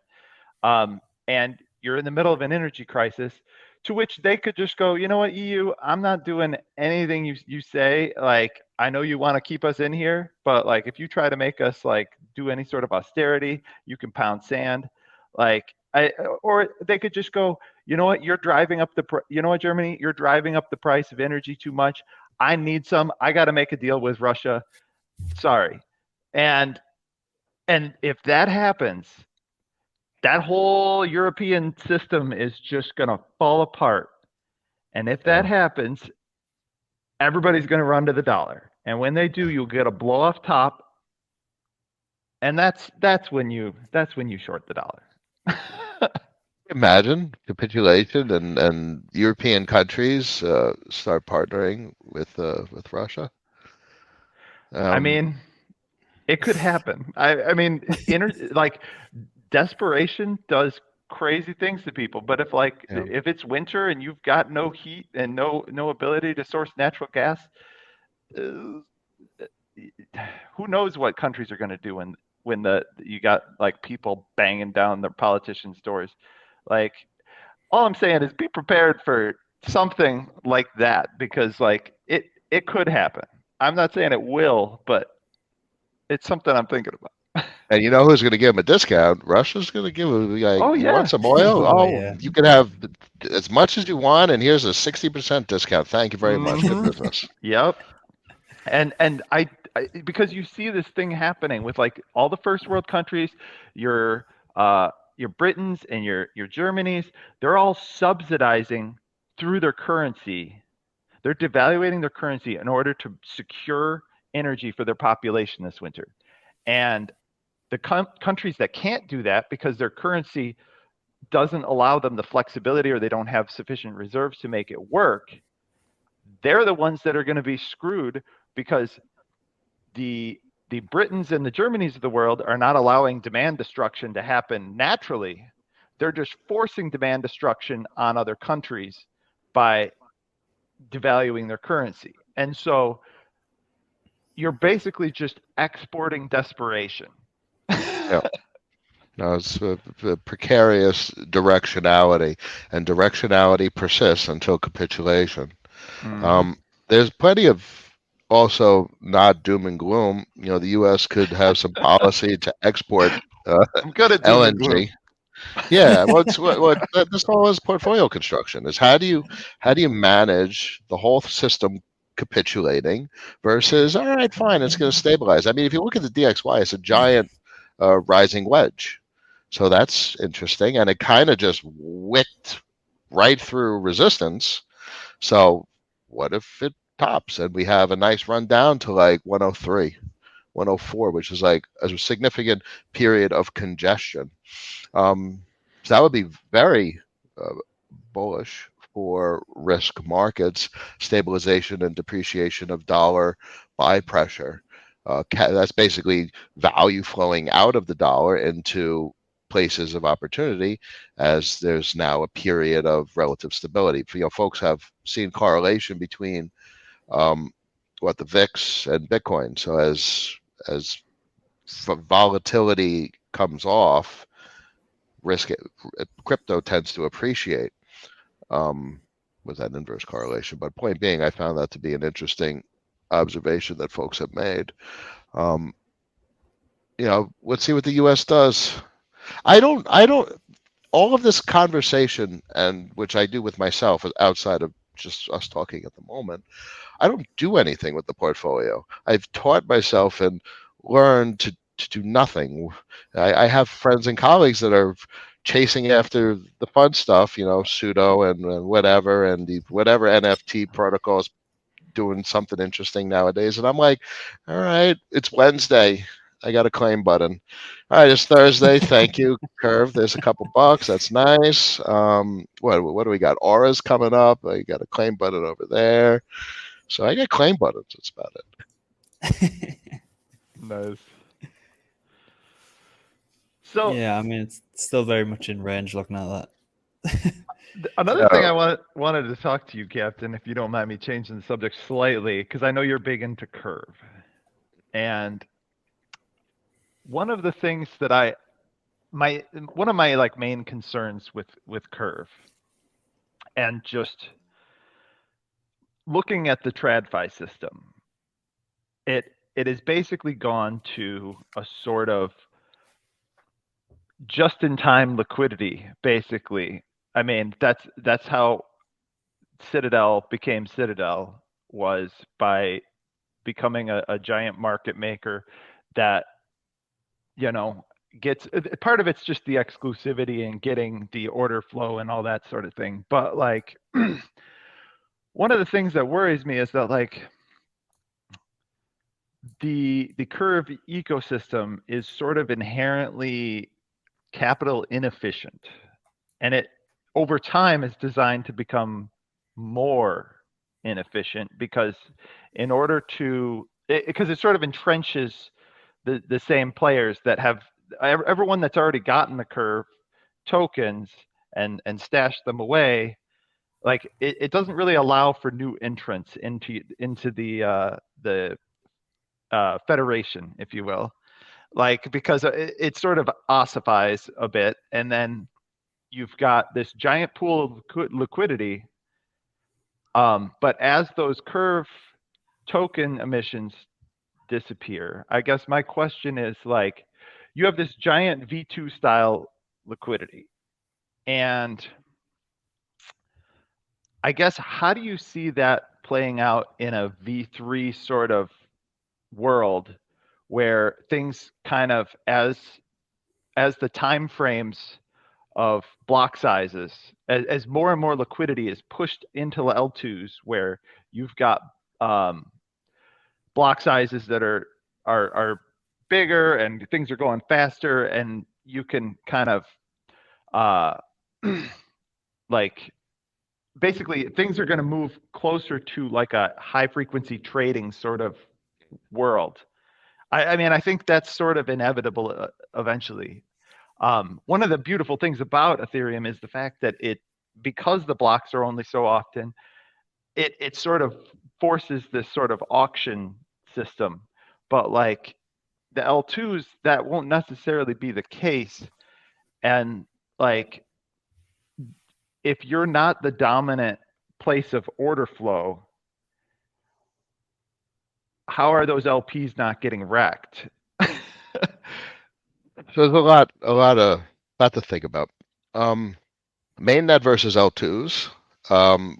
And you're in the middle of an energy crisis, to which they could just go, you know what, EU, I'm not doing anything you say. Like, I know you want to keep us in here, but like, if you try to make us like do any sort of austerity, you can pound sand. Like, or they could just go, you know what, you're driving up you know what, Germany, you're driving up the price of energy too much. I need some. I got to make a deal with Russia. Sorry. And if that happens, that whole European system is just going to fall apart. And if that happens, everybody's going to run to the dollar. And when they do, you'll get a blow off top. And that's when you short the dollar. Imagine capitulation and European countries start partnering with Russia. I mean, it could happen. I mean, like, desperation does crazy things to people. But if it's winter and you've got no heat and no ability to source natural gas, who knows what countries are going to do when you got like people banging down their politicians' doors. Like, all I'm saying is be prepared for something like that, because like it could happen. I'm not saying it will, but it's something I'm thinking about. And you know who's going to give them a discount? Russia's going to give them, like, Oh, you yeah. want some oil? Oh, Oh, yeah. you can have as much as you want, and here's a 60% discount. Thank you very much. Good business. Yep. And I because you see this thing happening with like all the first world countries, your Britons and your Germanys, they're all subsidizing through their currency. They're devaluating their currency in order to secure energy for their population this winter. And the countries that can't do that because their currency doesn't allow them the flexibility, or they don't have sufficient reserves to make it work, they're the ones that are going to be screwed, because the Britons and the Germanys of the world are not allowing demand destruction to happen naturally. They're just forcing demand destruction on other countries by devaluing their currency. And so you're basically just exporting desperation. Yeah. No, it's a precarious directionality, and directionality persists until capitulation. There's plenty of also not doom and gloom. You know, the U.S. could have some policy to export I'm good at doom and gloom. LNG. Yeah, this all is portfolio construction. Is how do you manage the whole system capitulating versus, all right, fine, it's going to stabilize. I mean, if you look at the DXY, it's a giant rising wedge. So that's interesting, and it kind of just wicked right through resistance. So what if it tops and we have a nice run down to like 103, 104, which is like a significant period of congestion? So that would be very bullish for risk markets, stabilization and depreciation of dollar buy pressure. That's basically value flowing out of the dollar into places of opportunity, as there's now a period of relative stability. You know, folks have seen correlation between the VIX and Bitcoin. So as volatility comes off, crypto tends to appreciate. With that inverse correlation, but point being, I found that to be an interesting observation that folks have made. You know, let's see what the U.S. does. I don't. All of this conversation, and which I do with myself outside of just us talking at the moment, I don't do anything with the portfolio. I've taught myself and learned to do nothing. I have friends and colleagues that are chasing after the fun stuff, you know, pseudo and whatever, and the whatever NFT protocols doing something interesting nowadays. And I'm like, all right, it's Wednesday. I got a claim button. All right, it's Thursday. Thank you, Curve. There's a couple bucks. That's nice. What do we got? Aura's coming up. I got a claim button over there. So I got claim buttons. That's about it. Nice. So yeah, I mean, it's still very much in range looking at that. another thing I wanted to talk to you, Captain, if you don't mind me changing the subject slightly, because I know you're big into Curve. And one of the things that one of my like main concerns with Curve, and just looking at the TradFi system, it has basically gone to a sort of just-in-time liquidity, basically. I mean, that's how Citadel became Citadel, was by becoming a giant market maker that, you know, gets, part of it's just the exclusivity and getting the order flow and all that sort of thing. But like, one of the things that worries me is that like the Curve ecosystem is sort of inherently capital inefficient, and it over time is designed to become more inefficient, because in order to, because it sort of entrenches the same players that have, everyone that's already gotten the Curve tokens and stashed them away. Like it doesn't really allow for new entrants into the federation, if you will, like, because it sort of ossifies a bit, and then you've got this giant pool of liquidity. But as those Curve token emissions disappear, I guess my question is, like, you have this giant V2 style liquidity, and I guess, how do you see that playing out in a V3 sort of world, where things kind of, as the time frames of block sizes, as more and more liquidity is pushed into L2s, where you've got block sizes that are bigger and things are going faster, and you can kind of like, basically things are going to move closer to like a high frequency trading sort of world. I mean, I think that's sort of inevitable eventually. One of the beautiful things about Ethereum is the fact that because the blocks are only so often, it sort of forces this sort of auction system. But like the L2s, that won't necessarily be the case. And like, if you're not the dominant place of order flow, how are those LPs not getting wrecked? So there's a lot to think about. Mainnet versus L2s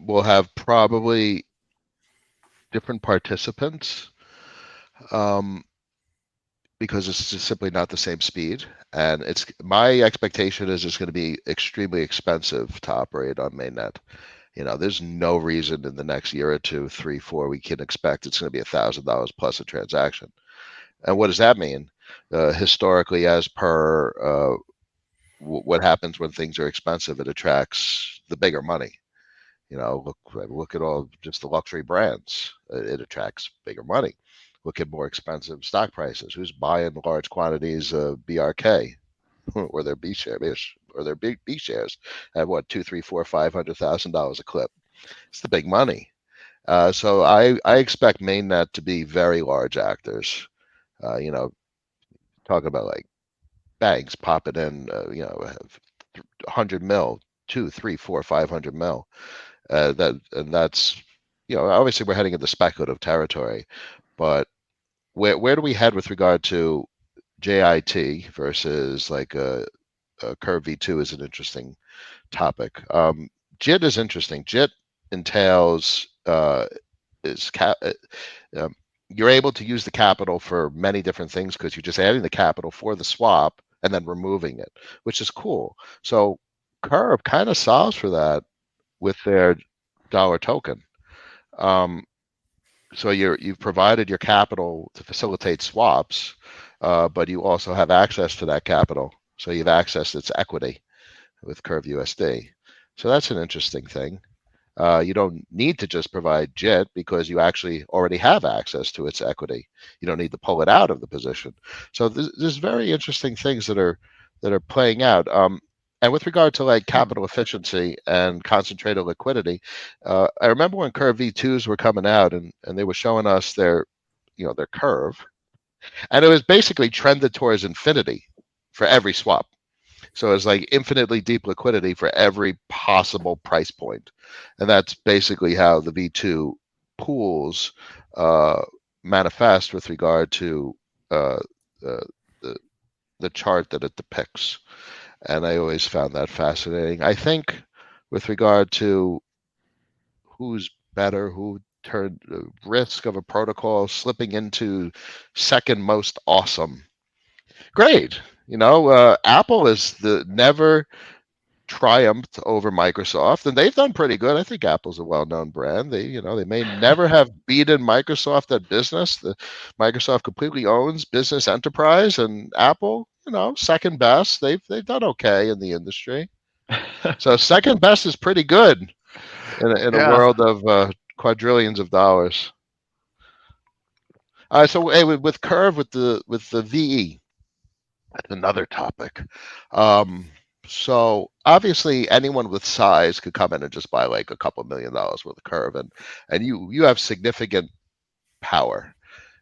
will have probably different participants, because it's just simply not the same speed. And my expectation is it's going to be extremely expensive to operate on mainnet. You know, there's no reason in the next year or two, 3, 4, we can expect it's going to be $1,000 plus a transaction. And what does that mean? Historically, as per what happens when things are expensive, it attracts the bigger money. You know, look at all just the luxury brands. It attracts bigger money. Look at more expensive stock prices. Who's buying large quantities of BRK or their B shares, or their big B shares at what, $200,000, $300,000, $400,000, $500,000 a clip? It's the big money. So I expect mainnet to be very large actors. You know, talk about like banks popping in, you know, 100 mil, 2, 3, 4, 500 mil. That's, you know, obviously we're heading into speculative territory, but where do we head with regard to JIT versus like a Curve V2 is an interesting topic. JIT is interesting. JIT entails you're able to use the capital for many different things, because you're just adding the capital for the swap and then removing it, which is cool. So Curve kind of solves for that with their dollar token. So you've provided your capital to facilitate swaps, but you also have access to that capital. So you've accessed its equity with Curve USD. So that's an interesting thing. You don't need to just provide JIT because you actually already have access to its equity. You don't need to pull it out of the position. So there's very interesting things that are playing out. And with regard to like capital efficiency and concentrated liquidity, I remember when Curve V2s were coming out and they were showing us their curve, and it was basically trended towards infinity for every swap. So it's like infinitely deep liquidity for every possible price point. And that's basically how the V2 pools manifest with regard to uh, the, the chart that it depicts. And I always found that fascinating. I think with regard to who's better, who turned the risk of a protocol slipping into second most awesome. Great. Apple is never triumphed over Microsoft, and they've done pretty good. I think Apple's a well-known brand. They may never have beaten Microsoft at business. Microsoft completely owns business enterprise, and Apple, second best. They've done okay in the industry. So second best is pretty good in a world of quadrillions of dollars. So hey, with Curve with the VE, that's another topic. So obviously anyone with size could come in and just buy like a couple $1 million worth of Curve, and you have significant power.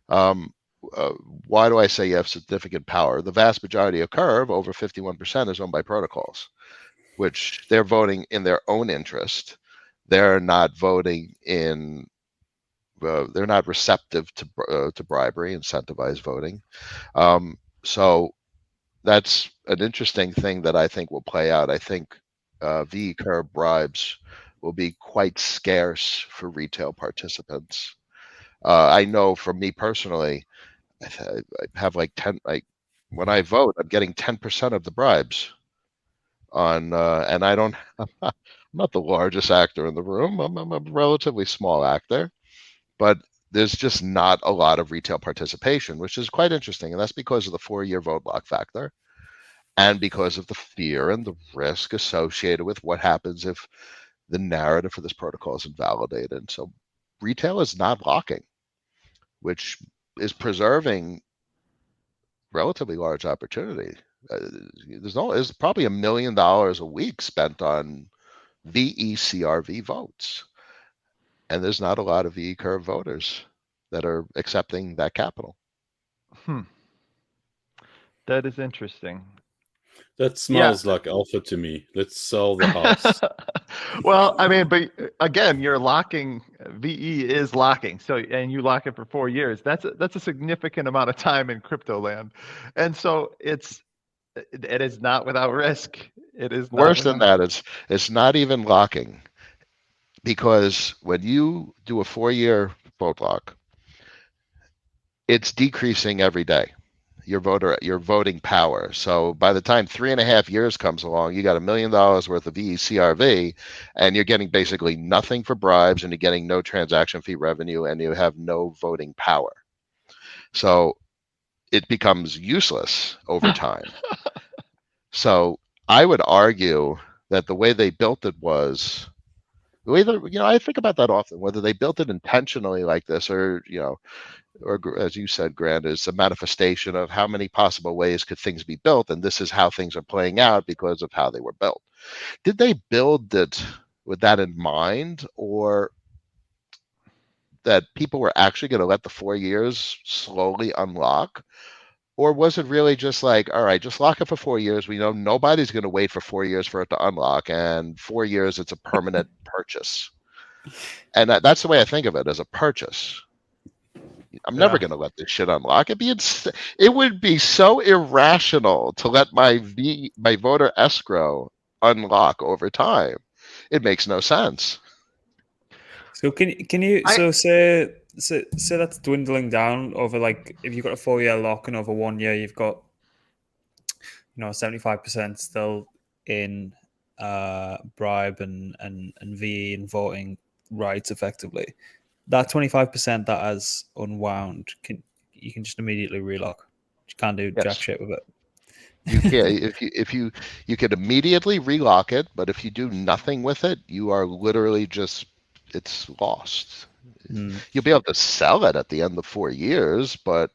Why do I say you have significant power? The vast majority of Curve, over 51%, is owned by protocols, which they're voting in their own interest. They're not voting in. They're not receptive to bribery, incentivized voting. So that's an interesting thing that I think will play out. I think V curve bribes will be quite scarce for retail participants. I know for me personally, I have like 10. When I vote, I'm getting 10% of the bribes on, and I don't. I'm not the largest actor in the room. I'm a relatively small actor, but there's just not a lot of retail participation, which is quite interesting, and that's because of the 4-year vote block factor. And because of the fear and the risk associated with what happens if the narrative for this protocol is invalidated. So retail is not locking, which is preserving relatively large opportunity. There's probably $1 million a week spent on VE-CRV votes. And there's not a lot of VE curve voters that are accepting that capital. That is interesting. That smells like alpha to me. Let's sell the house. Well, I mean, but again, you're locking. VE is locking. So, and you lock it for 4 years. That's a significant amount of time in crypto land, and so it is not without risk. It is worse than that. It's not even locking, because when you do a 4-year vote lock, it's decreasing every day. Your voting power. So by the time 3.5 years comes along, you got $1 million worth of VE-CRV, and you're getting basically nothing for bribes, and you're getting no transaction fee revenue, and you have no voting power. So it becomes useless over time. So I would argue that the way they built it was the way that, I think about that often, whether they built it intentionally like this, or or as you said, Grant, is a manifestation of how many possible ways could things be built, and this is how things are playing out because of how they were built. Did they build it with that in mind, or that people were actually going to let the 4 years slowly unlock? Or was it really just like, all right, just lock it for 4 years. We know nobody's going to wait for 4 years for it to unlock, and 4 years, it's a permanent purchase. And that's the way I think of it, as a purchase. I'm never going to let this shit unlock. It would be so irrational to let my voter escrow unlock over time. It makes no sense. So can you say that's dwindling down over, like, if you've got a 4-year lock and over 1 year you've got 75% still in bribe and VE and voting rights effectively. That 25% that has unwound, you can just immediately relock. You can't do Yes. jack shit with it. You can't if you can immediately relock it, but if you do nothing with it, you are literally just it's lost. You'll be able to sell it at the end of 4 years, but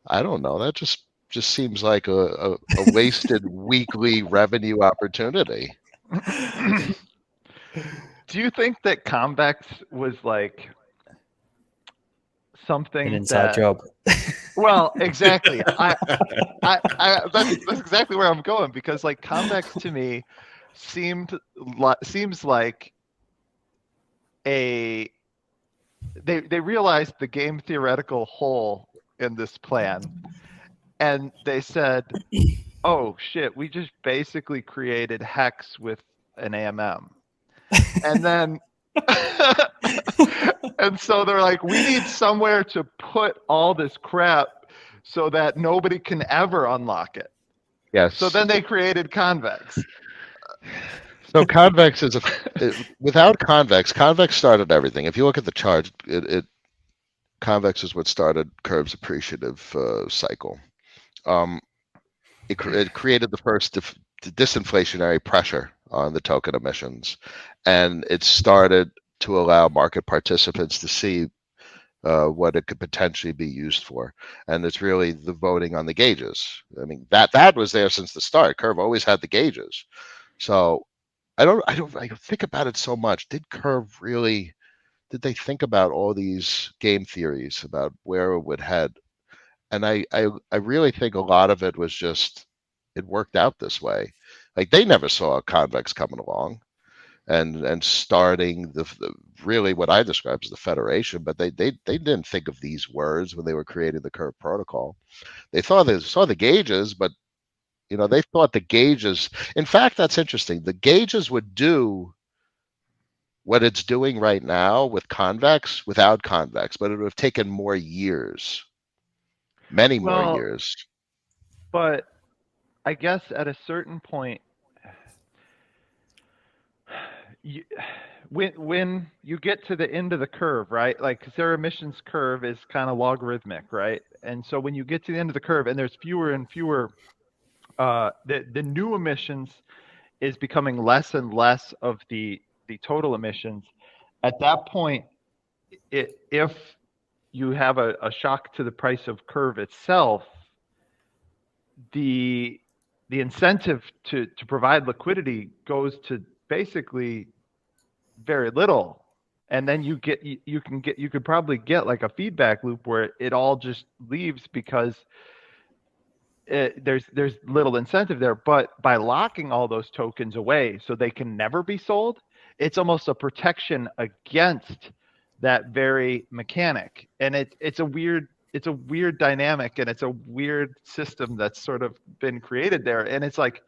I don't know. That just seems like a wasted weekly revenue opportunity. Do you think that Convex was like something An inside that? job. Well, exactly. That's exactly where I'm going, because like Convex to me seems like they realized the game theoretical hole in this plan, and they said, "Oh shit, we just basically created Hex with an AMM," and then. And so they're like, we need somewhere to put all this crap so that nobody can ever unlock it. Yes. So then they created Convex. So Convex is without Convex started everything. If you look at the chart, Convex is what started Curve's appreciative cycle. It created the first disinflationary pressure on the token emissions, and it started to allow market participants to see what it could potentially be used for. And it's really the voting on the gauges. I mean, that was there since the start. Curve always had the gauges. So I don't think about it so much. Did they think about all these game theories about where it would head? And I really think a lot of it was just it worked out this way. Like they never saw Convex coming along and starting the really what I describe as the federation, but they didn't think of these words when they were creating the Curve protocol. They saw the gauges, but they thought the gauges. In fact, that's interesting. The gauges would do what it's doing right now with Convex without Convex, but it would have taken more years, many more years. But I guess at a certain point, when you get to the end of the curve, right? Like, because their emissions curve is kind of logarithmic, right? And so when you get to the end of the curve, and there's fewer and fewer, the new emissions is becoming less and less of the total emissions. At that point, if you have a shock to the price of Curve itself, the incentive to provide liquidity goes to basically very little, and then you could probably get like a feedback loop where it all just leaves because there's little incentive there. But by locking all those tokens away so they can never be sold, it's almost a protection against that very mechanic. And it's a weird dynamic, and it's a weird system that's sort of been created there. And it's like,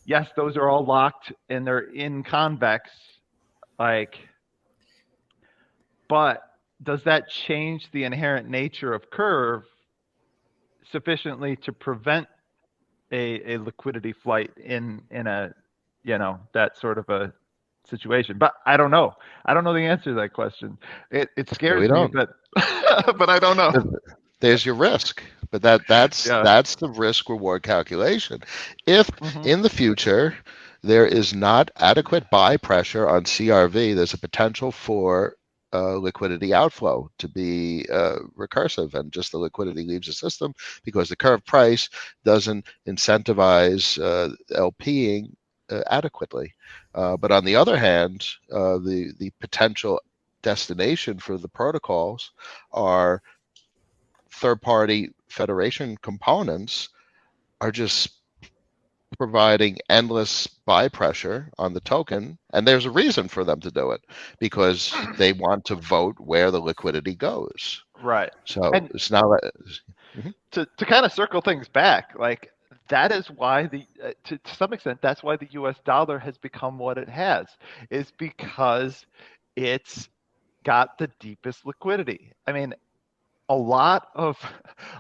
yes, those are all locked and they're in Convex, like, but does that change the inherent nature of Curve sufficiently to prevent a liquidity flight in a that sort of a situation? But I don't know. I don't know the answer to that question. It scares me, but but I don't know. There's your risk, but that's the risk reward calculation. If in the future there is not adequate buy pressure on CRV, there's a potential for liquidity outflow to be recursive, and just the liquidity leaves the system because the Curve price doesn't incentivize LPing adequately. But on the other hand, the potential destination for the protocols are third-party federation components are just providing endless buy pressure on the token, and there's a reason for them to do it because they want to vote where the liquidity goes. Right. So and it's not to kind of circle things back, like that is why to some extent that's why the US dollar has become what it has, is because it's got the deepest liquidity. I mean, a lot of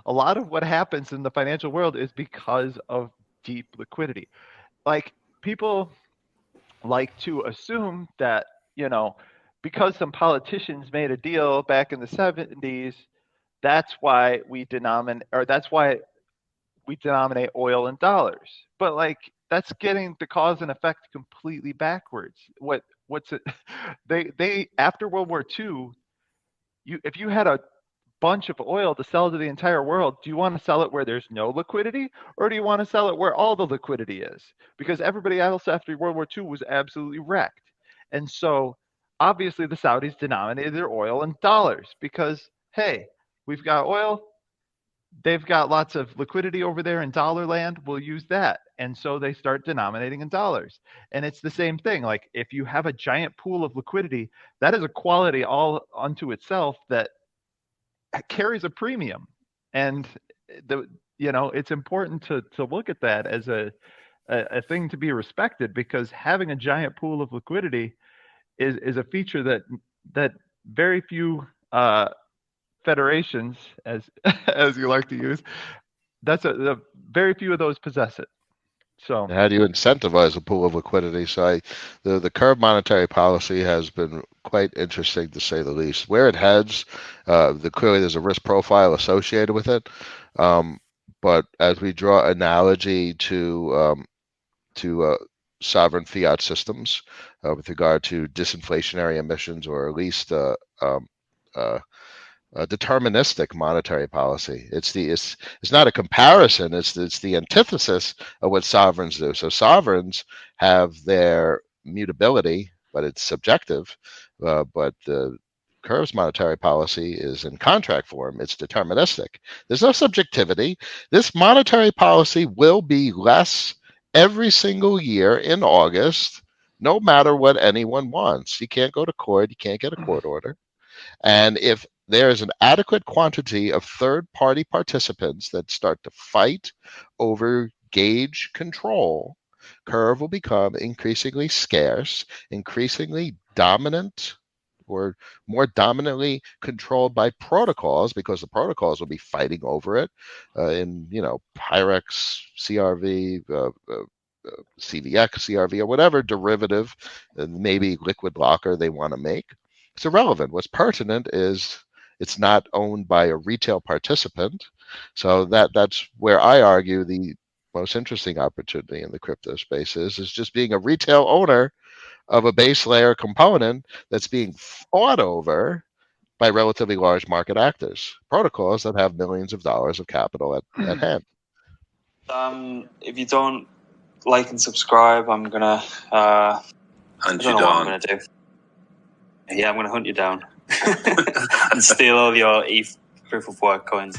what happens in the financial world is because of deep liquidity. Like, people like to assume that, because some politicians made a deal back in the 70s that's why we denominate oil in dollars. But like, that's getting the cause and effect completely backwards. What's it? They after World War II, if you had a bunch of oil to sell to the entire world, do you want to sell it where there's no liquidity, or do you want to sell it where all the liquidity is? Because everybody else after World War II was absolutely wrecked. And so obviously the Saudis denominated their oil in dollars because, hey, we've got oil, they've got lots of liquidity over there in dollar land, we'll use that. And so they start denominating in dollars. And it's the same thing. Like, if you have a giant pool of liquidity, that is a quality all unto itself that carries a premium. And it's important to look at that as a thing to be respected, because having a giant pool of liquidity is a feature that very few federations, as you like to use, very few of those possess it. So how do you incentivize a pool of liquidity? So the curve monetary policy has been quite interesting, to say the least. Where it heads, clearly there's a risk profile associated with it. But as we draw analogy to sovereign fiat systems with regard to disinflationary emissions, or at least deterministic monetary policy. It's not a comparison. It's the antithesis of what sovereigns do. So sovereigns have their mutability, but it's subjective. But the Curve's monetary policy is in contract form. It's deterministic. There's no subjectivity. This monetary policy will be less every single year in August, no matter what anyone wants. You can't go to court. You can't get a court order. And if there is an adequate quantity of third-party participants that start to fight over gauge control, Curve will become increasingly scarce, increasingly dominant, or more dominantly controlled by protocols, because the protocols will be fighting over it in, Pyrex, CRV, CVX, CRV, or whatever derivative, maybe liquid blocker they want to make. It's irrelevant. What's pertinent is it's not owned by a retail participant. So that's where I argue the most interesting opportunity in the crypto space is just being a retail owner of a base layer component that's being fought over by relatively large market actors, protocols that have millions of dollars of capital at hand. If you don't like and subscribe, I'm gonna hunt you down. What I'm gonna do. Yeah, I'm gonna hunt you down and steal all your ETH proof of work coins.